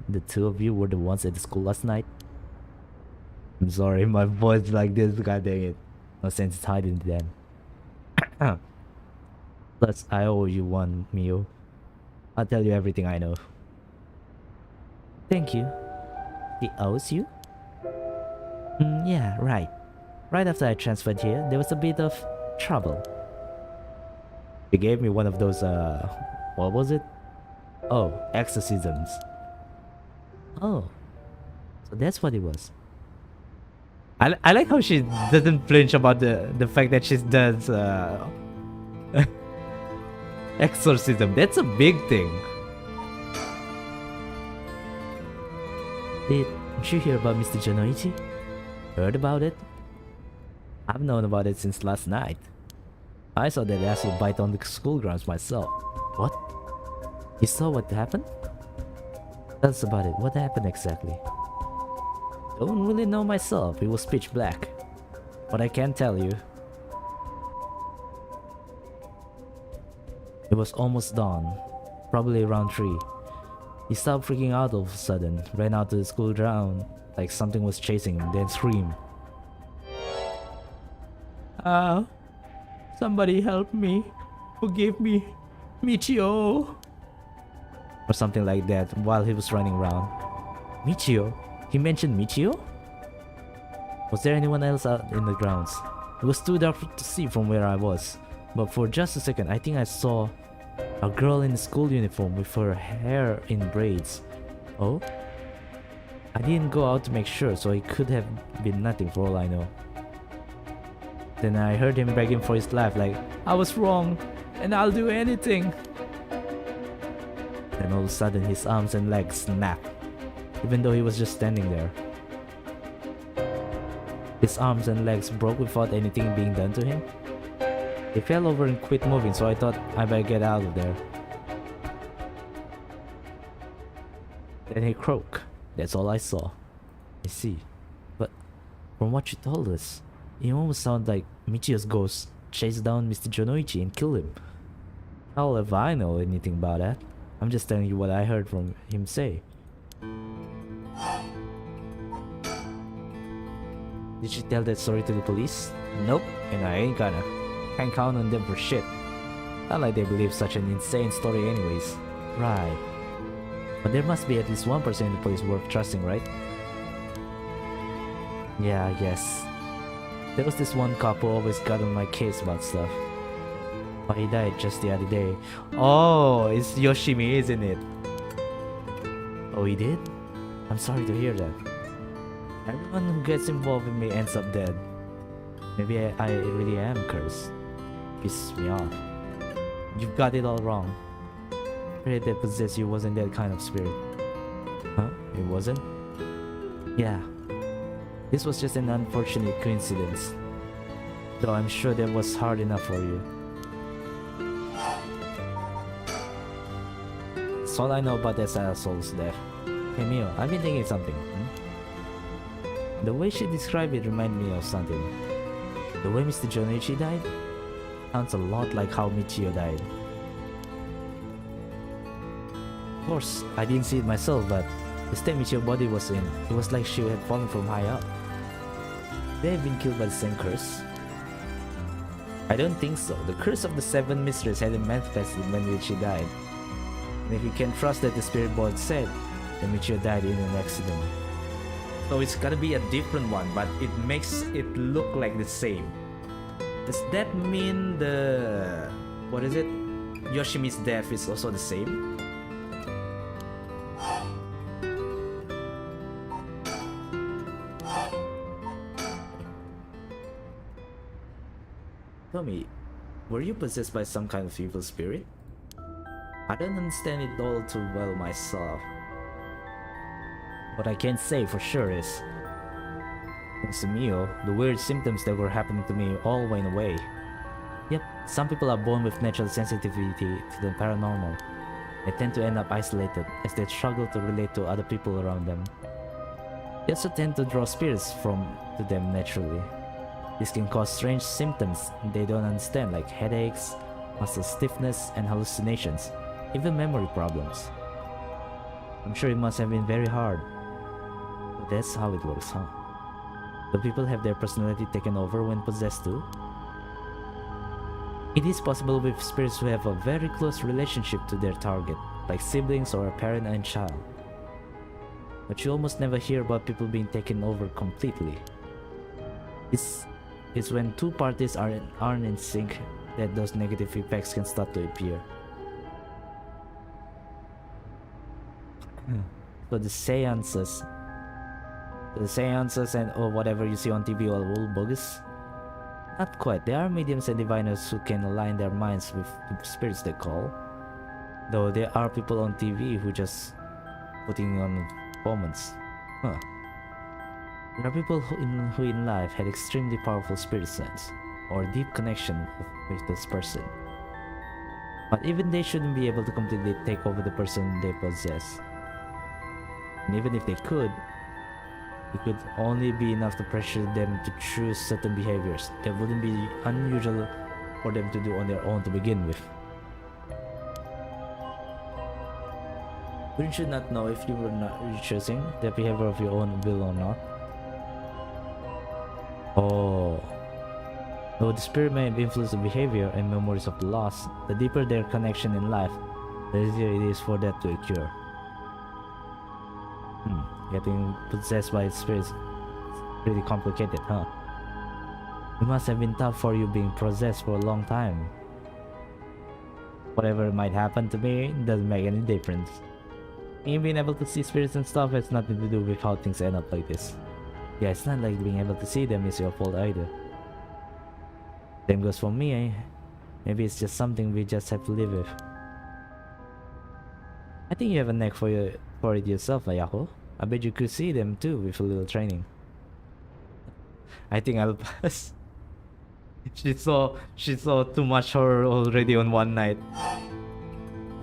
Speaker 1: the two of you were the ones at the school last night? I'm sorry, my voice like this, god dang it. No sense in hiding then. Plus, I owe you one, Mio. I'll tell you everything I know. Thank you. He owes you? Yeah, right. Right after I transferred here, there was a bit of trouble. He gave me one of those, what was it? Oh, exorcisms. Oh, so that's what it was. I like how she doesn't flinch about the fact that she does, exorcism. That's a big thing. Did you hear about Mr. Janoichi? Heard about it? I've known about it since last night. I saw that asshole bite on the school grounds myself. What? You saw what happened? Tell us about it. What happened exactly? Don't really know myself. It was pitch black. But I can tell you. It was almost dawn. Probably around 3. He stopped freaking out all of a sudden. Ran out to the school ground like something was chasing him. Then screamed. Somebody help me. Forgive me. Michio. Or something like that while he was running around. Michio? He mentioned Michio? Was there anyone else out in the grounds? It was too dark to see from where I was. But for just a second, I think I saw a girl in a school uniform with her hair in braids. Oh? I didn't go out to make sure, so it could have been nothing for all I know. Then I heard him begging for his life like, I was wrong, and I'll do anything. Then all of a sudden his arms and legs snapped, even though he was just standing there. His arms and legs broke without anything being done to him. He fell over and quit moving, so I thought I better get out of there. Then he croaked. That's all I saw. I see. But from what you told us, it almost sounded like Michio's ghost chased down Mr. Jonoichi and killed him. How if I know anything about that? I'm just telling you what I heard from him say. Did you tell that story to the police? Nope, and I ain't gonna. Can't count on them for shit. Not like they believe such an insane story anyways. Right. But there must be at least one person in the police worth trusting, right? Yeah, I guess. There was this one cop who always got on my case about stuff. But he died just the other day. Oh, it's Yoshimi, isn't it? Oh, he did? I'm sorry to hear that. Everyone who gets involved with me ends up dead. Maybe I really am cursed. Pisses me off. You've got it all wrong. The spirit that possessed you wasn't that kind of spirit. Huh? It wasn't? Yeah. This was just an unfortunate coincidence. Though I'm sure that was hard enough for you. That's all I know about that asshole's death. Hey Mio, I've been thinking something. The way she described it reminded me of something. The way Mr. Jonichi died sounds a lot like how Michio died. Of course, I didn't see it myself, but the state Michio's body was in, it was like she had fallen from high up. They have been killed by the same curse? I don't think so. The curse of the 7 mistresses hadn't manifested when she died. And if you can trust that the spirit board said, then Michio died in an accident. So it's gotta be a different one, but it makes it look like the same. Does that mean the... what is it? Yoshimi's death is also the same? Tell me, were you possessed by some kind of evil spirit? I don't understand it all too well myself. What I can say for sure is, thanks to Mio, the weird symptoms that were happening to me all went away. Yep, some people are born with natural sensitivity to the paranormal. They tend to end up isolated as they struggle to relate to other people around them. They also tend to draw spirits to them naturally. This can cause strange symptoms they don't understand, like headaches, muscle stiffness, and hallucinations, even memory problems. I'm sure it must have been very hard. But that's how it works, huh? Do people have their personality taken over when possessed too? It is possible with spirits who have a very close relationship to their target, like siblings or a parent and child. But you almost never hear about people being taken over completely. It's when two parties aren't in sync that those negative effects can start to appear. So the seances and or whatever you see on TV are all bogus? Not quite. There are mediums and diviners who can align their minds with the spirits they call. Though there are people on TV who just putting on performance. Huh. There are people who in life had extremely powerful spirit sense or deep connection with this person. But even they shouldn't be able to completely take over the person they possess. And even if they could, it could only be enough to pressure them to choose certain behaviors that wouldn't be unusual for them to do on their own to begin with. Wouldn't you not know if you were not choosing the behavior of your own will or not? Oh. Though the spirit may influence the behavior and memories of the lost, the deeper their connection in life, the easier it is for that to occur. Getting possessed by spirits is pretty complicated, huh? It must have been tough for you being possessed for a long time. Whatever might happen to me doesn't make any difference. Me being able to see spirits and stuff has nothing to do with how things end up like this. Yeah, it's not like being able to see them is your fault either. Same goes for me, eh? Maybe it's just something we just have to live with. I think you have a knack for it yourself, Ayako. I bet you could see them too with a little training. I think I'll pass. She saw too much horror already on one night.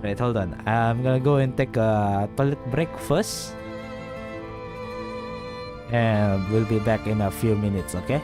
Speaker 1: Right, hold on. I'm gonna go and take a toilet break first. And we'll be back in a few minutes, okay?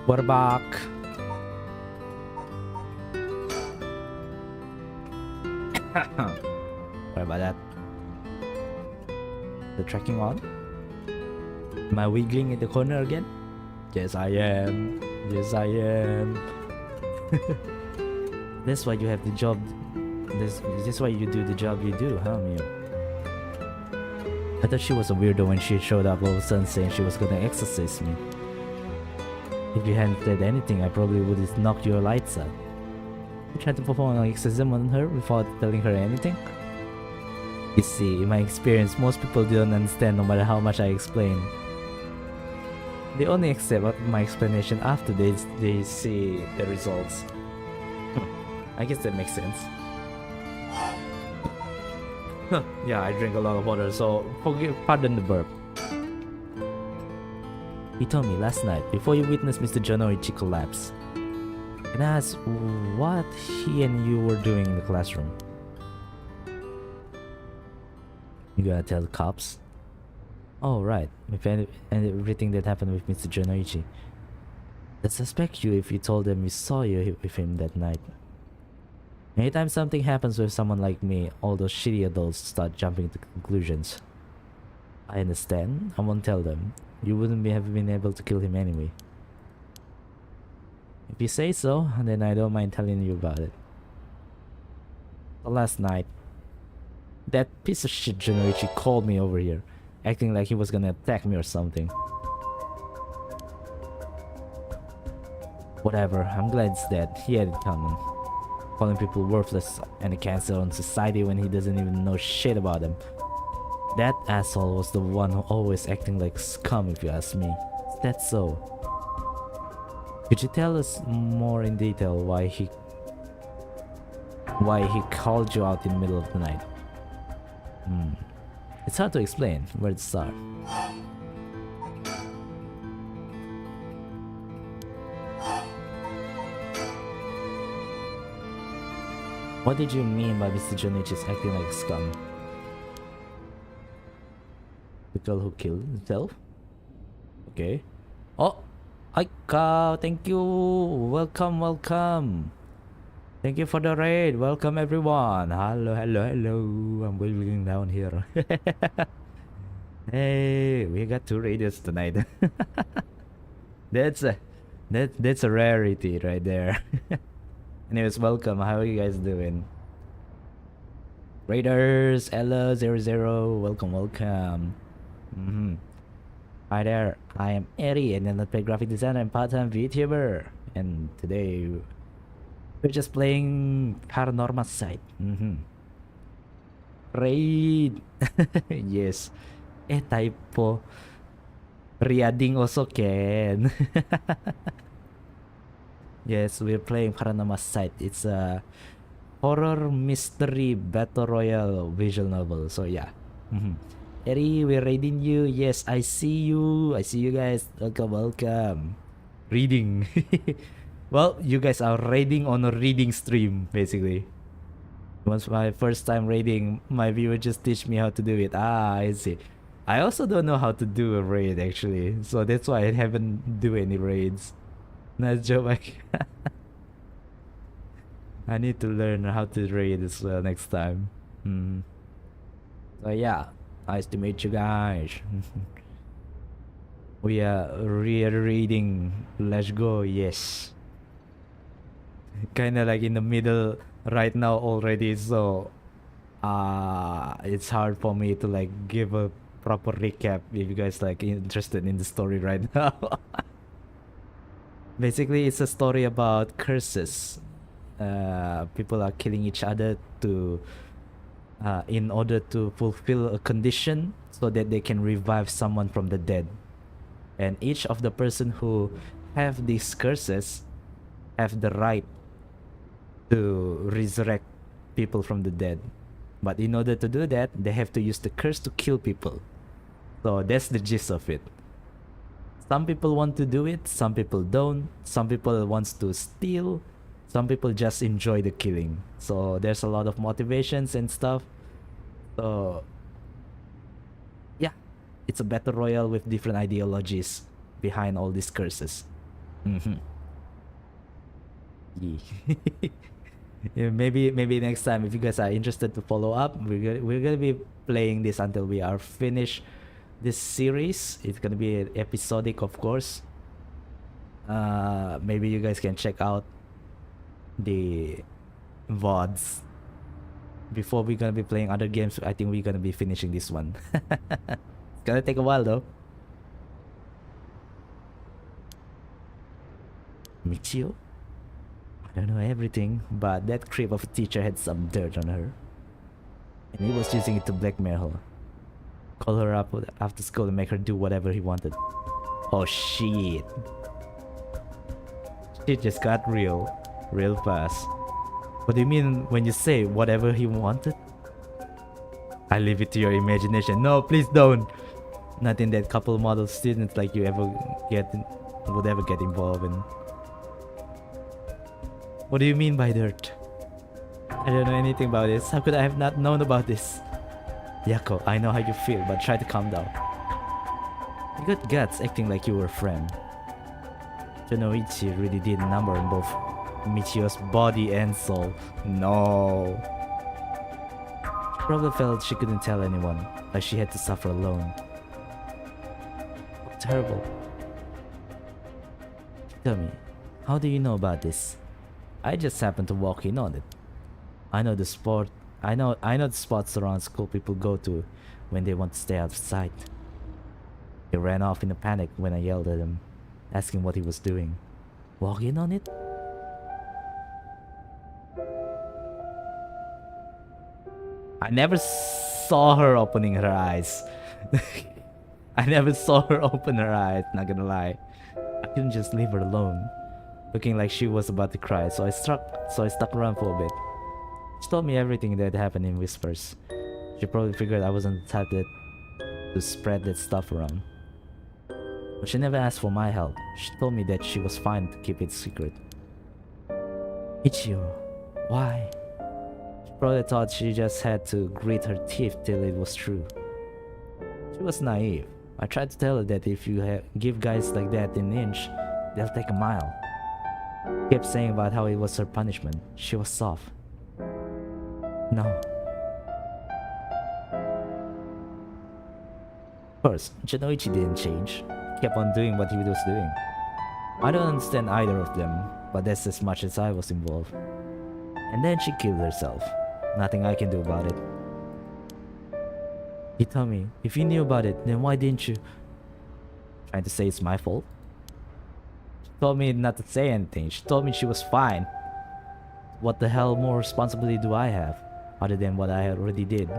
Speaker 1: We're back. Sorry about that. The tracking on? Am I wiggling in the corner again? Yes, I am. Yes, I am. That's why you have the job. That's why you do the job you do, huh, Mio? I thought she was a weirdo when she showed up all of a sudden saying she was gonna exorcise me. If you hadn't said anything, I probably would have knocked your lights out. You tried to perform an exorcism on her without telling her anything? You see, in my experience, most people don't understand no matter how much I explain. They only accept my explanation after they see the results. I guess that makes sense. Yeah, I drink a lot of water, so pardon the burp. He told me last night, before you witnessed Mr. Jonoichi collapse. And I asked what he and you were doing in the classroom. You gotta tell the cops? Oh, right. And everything that happened with Mr. Jonoichi. They suspect you if you told them we saw you with him that night. Anytime something happens with someone like me, all those shitty adults start jumping to conclusions. I understand. I won't tell them. You wouldn't have been able to kill him anyway. If you say so, then I don't mind telling you about it. So last night, that piece of shit Jonoichi called me over here, acting like he was gonna attack me or something. Whatever, I'm glad it's dead. He had it coming. Calling people worthless and a cancer on society when he doesn't even know shit about them. That asshole was the one who always acting like scum, if you ask me. Is that so? Could you tell us more in detail why he called you out in the middle of the night? It's hard to explain. Where to start? What did you mean by Mr. Jonoichi's acting like scum? The girl who killed himself? Okay. Oh! Aika! Thank you! Welcome, welcome! Thank you for the raid! Welcome everyone! Hello, hello, hello! I'm waiting down here. Hey! We got 2 raiders tonight. That's a rarity right there. Anyways, welcome. How are you guys doing? Raiders, Ella 00, welcome, welcome. Hi there, I am Eri, an underpaid graphic designer and part-time VTuber. And today, we're just playing PARANORMASIGHT. Raid! Yes. Typo. Reading also can. Yes, we're playing PARANORMASIGHT. It's a horror mystery battle royale visual novel. So yeah. Eri, we're raiding you. Yes, I see you. I see you guys. Welcome, welcome. Reading. Well, you guys are raiding on a reading stream, basically. Once my first time raiding, my viewer just teach me how to do it. Ah, I see. I also don't know how to do a raid actually. So that's why I haven't do any raids. Nice job, Mike. I need to learn how to raid as well next time. So yeah, nice to meet you guys. We are reading. Let's go. Yes. Kinda like in the middle right now already, so it's hard for me to like give a proper recap if you guys like interested in the story right now. Basically, it's a story about curses. People are killing each other to in order to fulfill a condition so that they can revive someone from the dead. And each of the person who have these curses have the right to resurrect people from the dead. But in order to do that, they have to use the curse to kill people. So that's the gist of it. Some people want to do it, some people don't. Some people wants to steal. Some people just enjoy the killing. So there's a lot of motivations and stuff. So yeah, it's a battle royale with different ideologies behind all these curses. Yeah, maybe next time if you guys are interested to follow up, we're gonna be playing this until we are finished this series. It's gonna be episodic, of course. Maybe you guys can check out the VODs before we're gonna be playing other games. I think we're gonna be finishing this one. It's gonna take a while though. Michio? I don't know everything, but that creep of a teacher had some dirt on her. And he was using it to blackmail her. Call her up after school and make her do whatever he wanted. Oh shit. Shit just got real fast. What do you mean when you say whatever he wanted? I leave it to your imagination. No, please don't. Not in that couple model students like you would ever get involved in. What do you mean by dirt? I don't know anything about this. How could I have not known about this? Yako, I know how you feel, but try to calm down. You got guts acting like you were a friend. Jonoichi really did a number on both Michio's body and soul. No. She probably felt she couldn't tell anyone, like she had to suffer alone. Terrible. Tell me, how do you know about this? I just happened to walk in on it. I know the spots around school people go to when they want to stay out of sight. He ran off in a panic when I yelled at him, asking what he was doing. Walk in on it? I never saw her opening her eyes. I never saw her open her eyes, not gonna lie. I couldn't just leave her alone, looking like she was about to cry, so I stuck around for a bit. She told me everything that happened in whispers. She probably figured I wasn't the type to spread that stuff around. But she never asked for my help. She told me that she was fine to keep it secret. Ichio, why? She probably thought she just had to grit her teeth till it was true. She was naive. I tried to tell her that if you give guys like that an inch, they'll take a mile. She kept saying about how it was her punishment. She was soft. No. Of course, Jonoichi didn't change. He kept on doing what he was doing. I don't understand either of them, but that's as much as I was involved. And then she killed herself. Nothing I can do about it. He told me, if you knew about it, then why didn't you? Trying to say it's my fault? She told me not to say anything. She told me she was fine. What the hell more responsibility do I have, other than what I already did?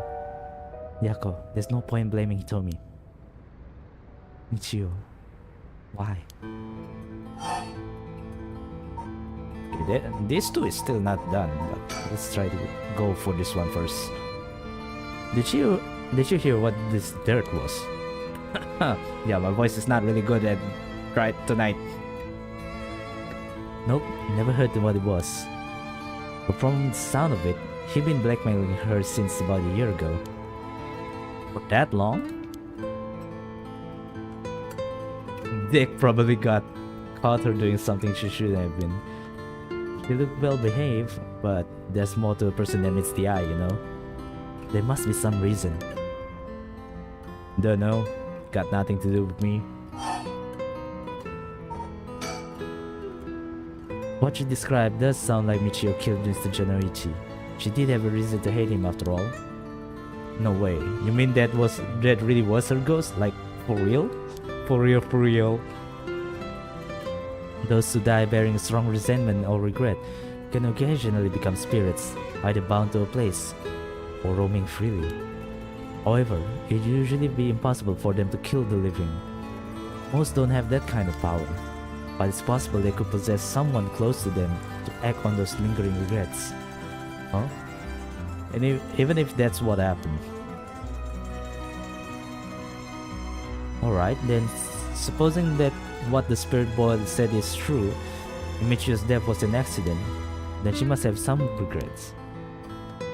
Speaker 1: Yako, there's no point blaming Hitomi. Michio, why? Okay, this two is still not done, but let's try to go for this one first. Did you hear what this dirt was? Yeah, my voice is not really good at right tonight. Nope, never heard what it was. But from the sound of it, he'd been blackmailing her since about a year ago. For that long? Dick probably caught her doing something she shouldn't have been. She looked well behaved, but there's more to a person than meets the eye, you know? There must be some reason. Don't know. Got nothing to do with me. What you described does sound like Michio killed Mr. Jonoichi. She did have a reason to hate him after all. No way. You mean that really was her ghost? Like, for real? For real? Those who die bearing strong resentment or regret can occasionally become spirits, either bound to a place or roaming freely. However, it usually be impossible for them to kill the living. Most don't have that kind of power, but it's possible they could possess someone close to them to act on those lingering regrets. Huh? And even if that's what happened. Alright, then supposing that what the spirit boy said is true, Michio's death was an accident, then she must have some regrets.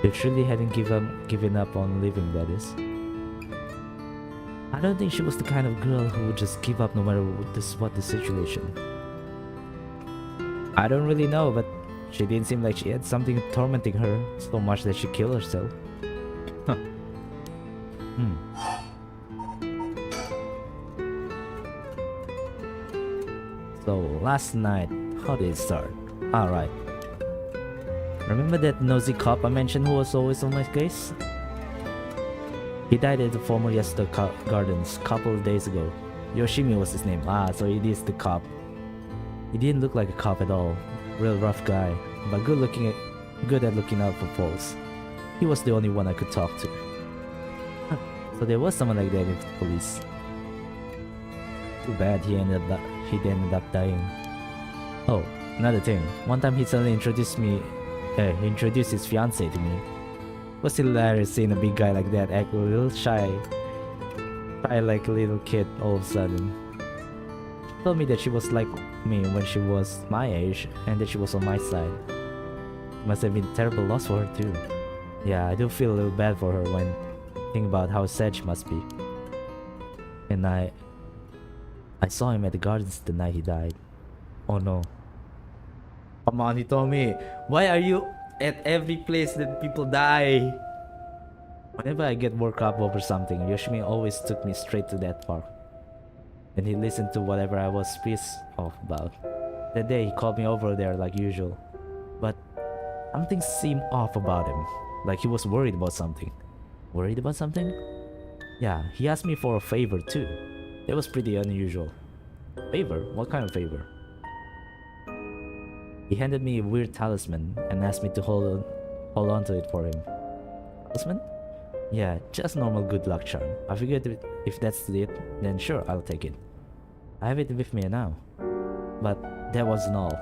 Speaker 1: They truly hadn't given up on living, that is. I don't think she was the kind of girl who would just give up no matter what the situation. I don't really know, but she didn't seem like she had something tormenting her so much that she killed herself. Huh. So last night, how did it start? Alright. Remember that nosy cop I mentioned who was always on my case? He died at the former Yasuda Gardens a couple of days ago. Yoshimi was his name. So it is the cop. He didn't look like a cop at all. Real rough guy, but good at looking out for faults. He was the only one I could talk to. So there was someone like that in the police. Too bad he ended up dying. Oh, another thing. One time he suddenly introduced his fiancée to me. It was hilarious seeing a big guy like that act a little shy I like a little kid all of a sudden. She told me that she was like me when she was my age and that she was on my side. It must have been a terrible loss for her too. Yeah, I do feel a little bad for her when thinking about how sad she must be. And I saw him at the gardens the night he died. Oh no. Come on, he told me. Why are you at every place that people die? Whenever I get worked up over something, Yoshimi always took me straight to that park. And he listened to whatever I was pissed off about. That day he called me over there like usual. But something seemed off about him. Like he was worried about something. Worried about something? Yeah, he asked me for a favor too. That was pretty unusual. Favor? What kind of favor? He handed me a weird talisman and asked me to hold on to it for him. Talisman? Yeah, just normal good luck charm. I figured if that's it, then sure, I'll take it. I have it with me now. But that wasn't all.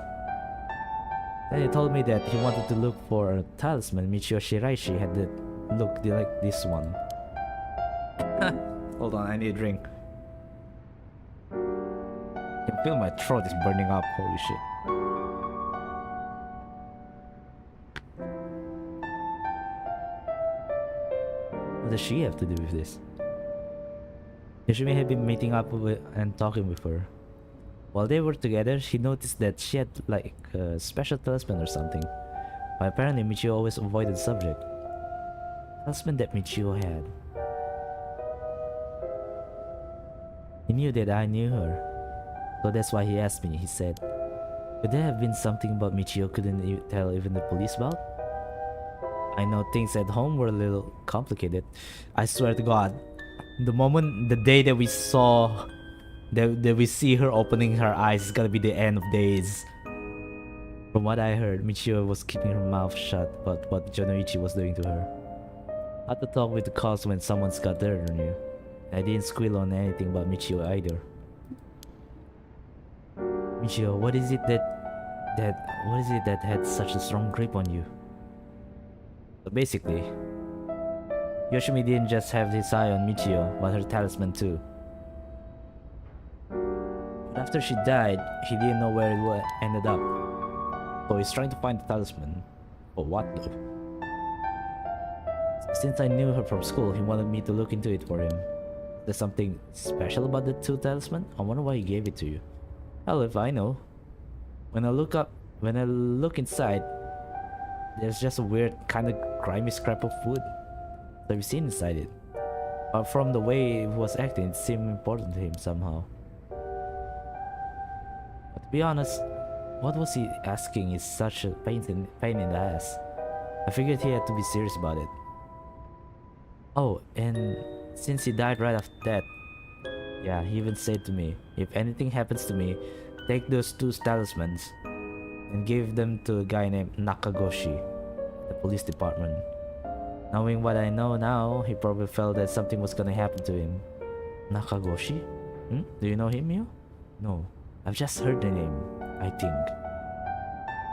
Speaker 1: Then he told me that he wanted to look for a talisman Michio Shiraishi had that looked like this one. Hold on, I need a drink. I can feel my throat is burning up, holy shit. What does she have to do with this? Yoshimi had been meeting up with and talking with her. While they were together, he noticed that she had like a special talisman or something. But apparently Michio always avoided the subject. Talisman that Michio had. He knew that I knew her, so that's why he asked me. He said, could there have been something about Michio couldn't tell even the police about? I know things at home were a little complicated. I swear to God, the day that we saw, that we see her opening her eyes is gonna be the end of days. From what I heard, Michio was keeping her mouth shut about what Jonoichi was doing to her. How to talk with the cops when someone's got dirt on you. I didn't squeal on anything about Michio either. Michio, what is it that had such a strong grip on you? So basically, Yoshimi didn't just have his eye on Michio, but her talisman too. But after she died, he didn't know where it ended up. So he's trying to find the talisman. For what though? Since I knew her from school, he wanted me to look into it for him. There's something special about the two talisman? I wonder why he gave it to you. Hell if I know. When I look inside, there's just a weird kind of grimy scrap of wood. Have you seen inside it? But from the way he was acting, it seemed important to him somehow. But to be honest, what was he asking is such a pain in the ass. I figured he had to be serious about it. Oh, and since he died right after that, yeah, he even said to me, if anything happens to me, take those two talismans and give them to a guy named Nakagoshi, the police department. Knowing what I know now, he probably felt that something was gonna happen to him. Nakagoshi? Do you know him, Mio? No, I've just heard the name, I think.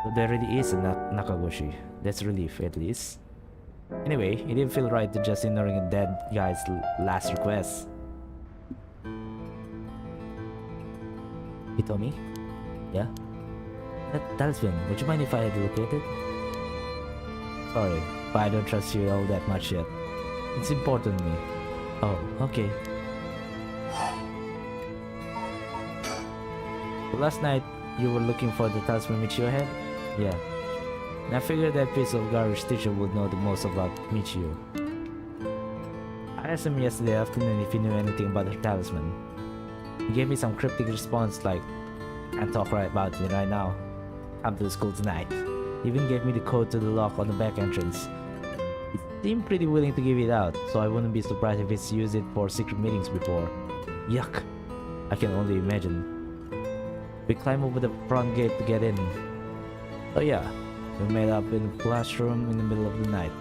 Speaker 1: So there really is a Nakagoshi. That's relief, at least. Anyway, it didn't feel right to just ignoring a dead guy's last request. Hitomi? Yeah? That talisman, would you mind if I had located? Sorry, but I don't trust you all that much yet. It's important to me. Oh, okay. So last night, you were looking for the talisman Michio had? Yeah. And I figured that piece of garbage teacher would know the most about Michio. I asked him yesterday afternoon if he knew anything about her talisman. He gave me some cryptic response like, can't talk right about it right now. Come to the school tonight. He even gave me the code to the lock on the back entrance. He seemed pretty willing to give it out, so I wouldn't be surprised if he's used it for secret meetings before. Yuck! I can only imagine. We climbed over the front gate to get in. So yeah, we met up in the classroom in the middle of the night.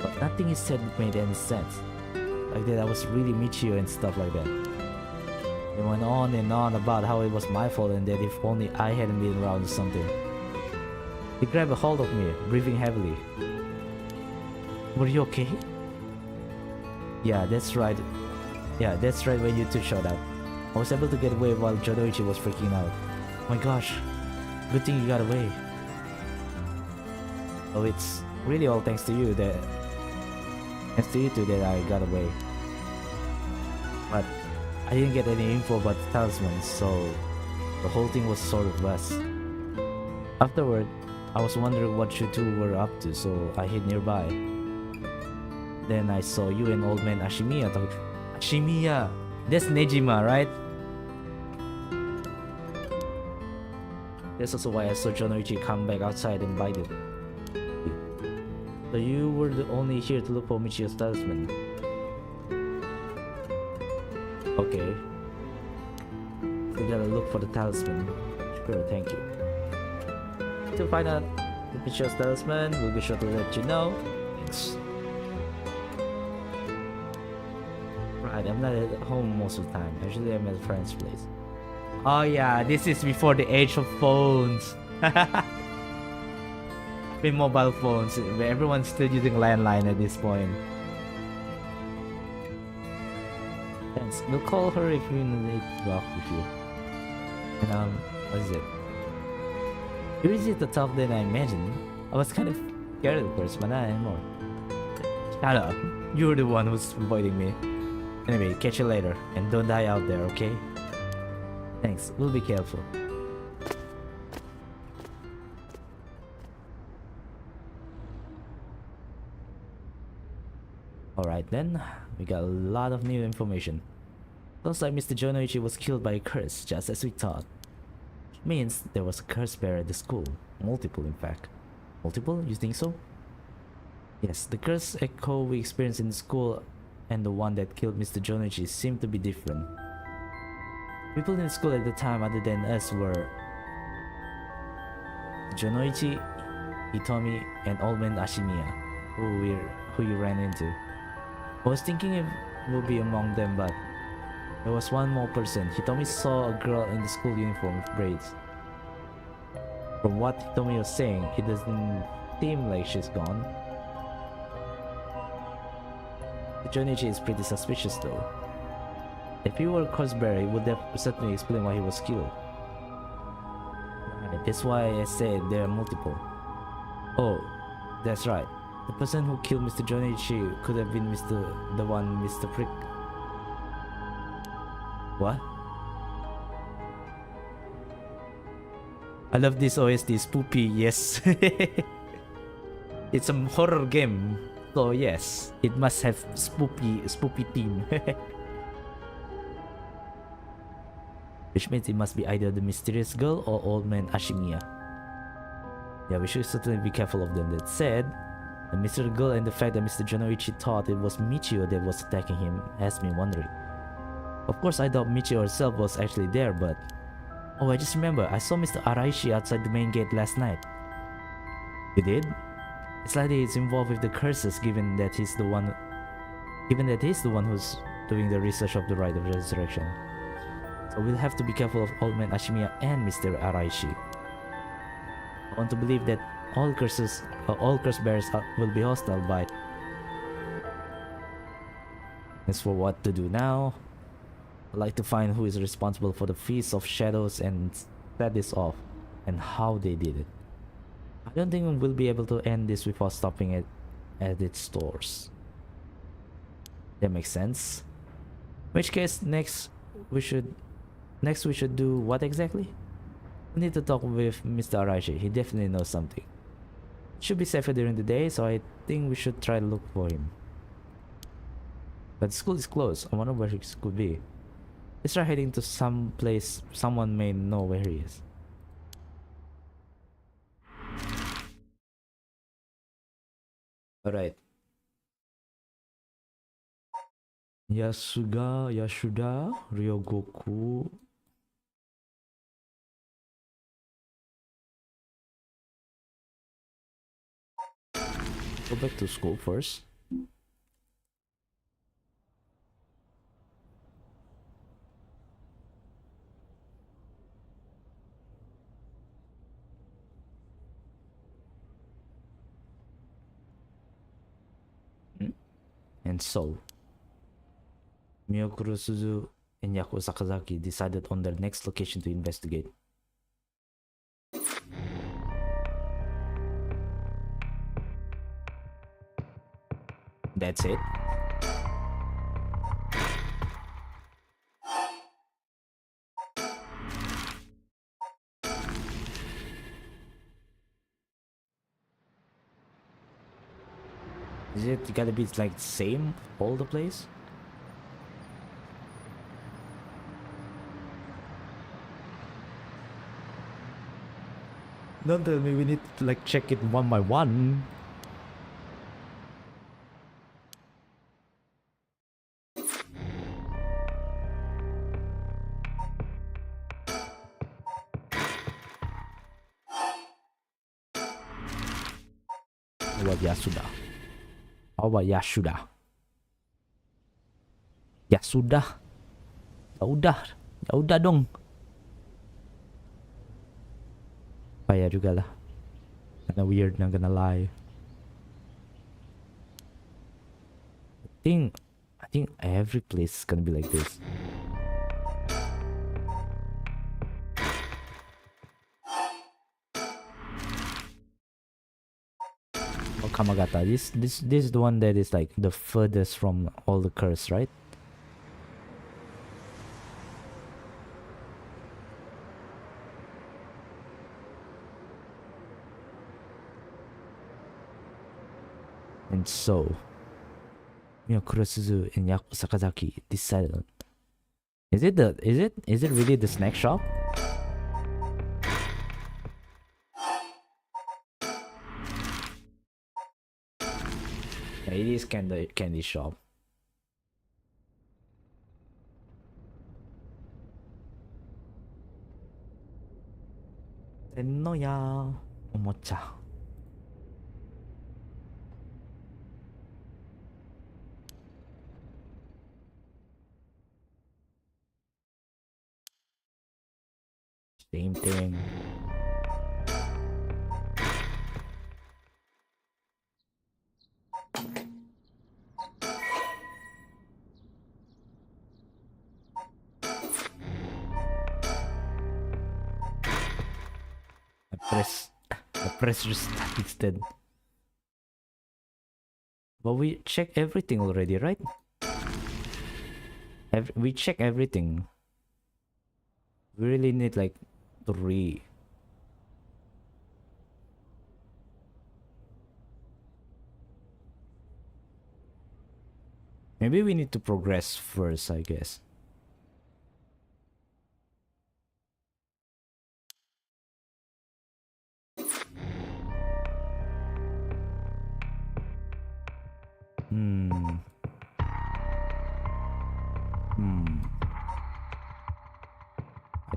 Speaker 1: But nothing he said made any sense. Like that I was really Michio and stuff like that. He went on and on about how it was my fault and that if only I hadn't been around or something. He grabbed a hold of me, breathing heavily. Were you okay? Yeah, that's right. Yeah, that's right when you two showed up. I was able to get away while Jonoichi was freaking out. Oh my gosh, good thing you got away. Oh, it's really all thanks to you that... Thanks to you two that I got away. But I didn't get any info about the talisman, so the whole thing was sort of bust. Afterward, I was wondering what you two were up to, so I hid nearby. Then I saw you and old man Ashimiya talk. Ashimiya! That's Nejima, right? That's also why I saw Jonoichi come back outside and bite it. So you were the only here to look for Michio's talisman. Okay. We gotta look for the talisman. Sure, thank you. To find out the Michio's talisman, we'll be sure to let you know. Thanks. Right, I'm not at home most of the time. Usually I'm at a friend's place. Oh yeah, this is before the age of phones. With mobile phones, everyone's still using landline at this point. Thanks. We'll call her if we need to walk with you. And what is it? You're easier to talk than I imagined. I was kind of scared at first, but not anymore. Shut up. You're the one who's avoiding me. Anyway, catch you later, and don't die out there, okay? Thanks. We'll be careful. Alright then, we got a lot of new information. Looks like Mr. Jonoichi was killed by a curse, just as we thought. Which means there was a curse bearer at the school. Multiple, in fact. Multiple? You think so? Yes, the curse echo we experienced in the school and the one that killed Mr. Jonoichi seem to be different. People in the school at the time other than us were Jonoichi, Hitomi, and old man Ashimiya, who you ran into. I was thinking it would be among them, but there was one more person. Hitomi saw a girl in the school uniform with braids. From what Hitomi was saying, it doesn't seem like she's gone. Jonoichi is pretty suspicious though. If he were a curse-bearer, he would certainly explain why he was killed. Right, that's why I said there are multiple. Oh, that's right. The person who killed Mr. Jonoichi could have been the one Mr. Frick. What? I love this OST, spoopy, yes. It's a horror game, so yes, it must have spoopy theme. Which means it must be either the mysterious girl or old man Ashimiya. Yeah, we should certainly be careful of them. That said, the mystery girl and the fact that Mr. Jonoichi thought it was Michio that was attacking him has me wondering. Of course, I doubt Michio herself was actually there, but... Oh, I just remember, I saw Mr. Araishi outside the main gate last night. You did? It's likely he's involved with the curses given that he's the one who's doing the research of the Rite of Resurrection. So we'll have to be careful of old man Ashimiya and Mr. Araishi. I want to believe that all curse bearers will be hostile, but as for what to do now, I'd like to find who is responsible for the Feast of Shadows and set this off, and how they did it. I don't think we'll be able to end this without stopping it at its stores. That makes sense. In which case, next we should do what exactly? We need to talk with Mr. Araishi. He definitely knows something. Should be safer during the day, so I think we should try to look for him. But the school is closed. I wonder where he could be. Let's try heading to some place someone may know where he is. Alright. Yasuda, Ryogoku. Go back to school first. And so Miyokuro Suzu and Yaku Sakazaki decided on their next location to investigate. That's it. Is it gotta be like same all the place? Don't tell me we need to like check it one by one. How about Yasuda? How about Yasuda? Yasuda? Ya udah dong. Payah juga lah. Kinda weird, not gonna lie. I think every place is gonna be like this. Oh, Kamagata. This is the one that is like the furthest from all the curse, right? And so Miyokuro Suzu and Yaku Sakazaki decided on. Is it really the snack shop? Yeah, it is candy shop. Tennoya omocha. Same thing. I press restart instead. But we check everything already, right? We check everything. We really need like 3. Maybe we need to progress first, I guess.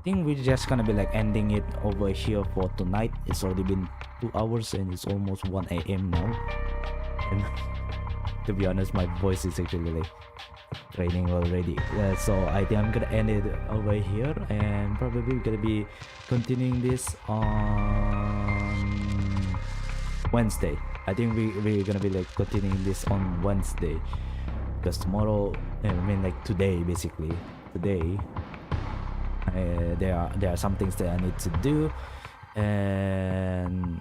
Speaker 1: I think we're just gonna be like ending it over here for tonight. It's already been 2 hours and it's almost 1 a.m. now. And to be honest, my voice is actually like training already. So I think I'm gonna end it over here, and probably we're gonna be continuing this on Wednesday. I think we're gonna be like continuing this on Wednesday, because tomorrow, I mean like today, basically today, there are some things that I need to do, and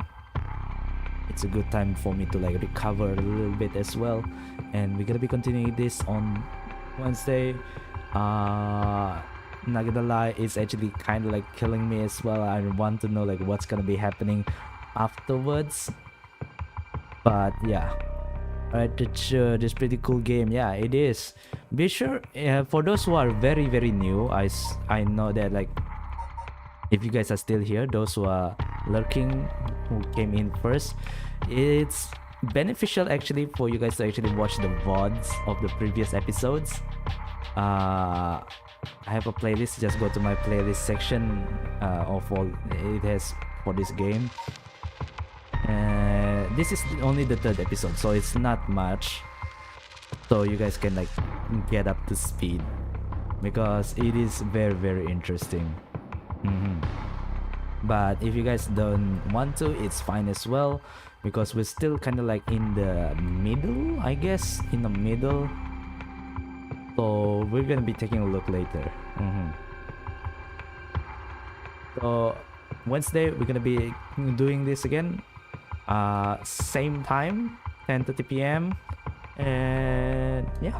Speaker 1: it's a good time for me to like recover a little bit as well. And we're gonna be continuing this on Wednesday. Not gonna lie, it's actually kind of like killing me as well. I want to know like what's gonna be happening afterwards. But yeah, alright, this pretty cool game. Yeah, it is. Be sure, for those who are very new, I know that like if you guys are still here, those who are lurking, who came in first, it's beneficial actually for you guys to actually watch the VODs of the previous episodes. I have a playlist. Just go to my playlist section of all it has for this game. This is only the 3rd episode, so it's not much, so you guys can like get up to speed, because it is very interesting. But if you guys don't want to, it's fine as well, because we're still kind of like in the middle, I guess, in the middle. So we're gonna be taking a look later. So Wednesday we're gonna be doing this again. Same time, 10:30 p.m. And yeah,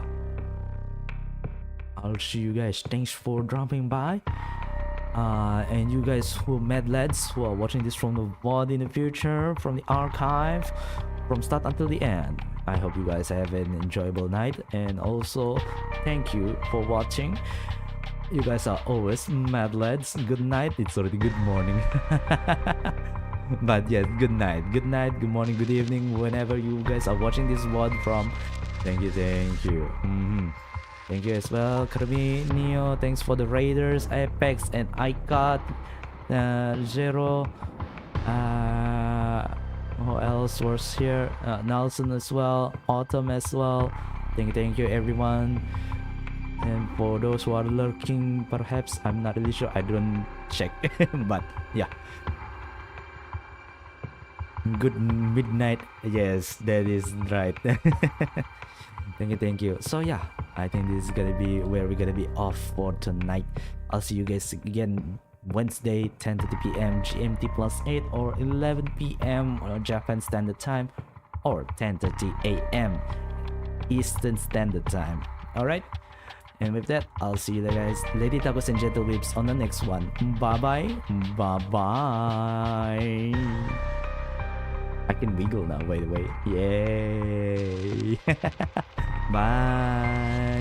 Speaker 1: I'll see you guys. Thanks for dropping by. And you guys who mad lads who are watching this from the VOD in the future, from the archive, from start until the end, I hope you guys have an enjoyable night. And also thank you for watching. You guys are always mad lads. Good night. It's already good morning. But yeah, good night, good morning, good evening, whenever you guys are watching this VOD from. Thank you. Thank you as well, Kirby, Neo. Thanks for the Raiders, Apex, and iCut, Zero. Who else was here? Nelson as well, Autumn as well. Thank you everyone. And for those who are lurking, perhaps, I'm not really sure, I don't check. But yeah, good midnight. Yes, that is right. Thank you. So yeah, I think this is gonna be where we're gonna be off for tonight. I'll see you guys again Wednesday, 10:30 p.m. GMT +8, or 11 p.m. Japan Standard Time, or 10:30 a.m. Eastern Standard Time. Alright, and with that, I'll see you there, guys. Lady Tacos and Gentle Whips on the next one. Bye bye. I can wiggle now, by the way. Yay. Bye.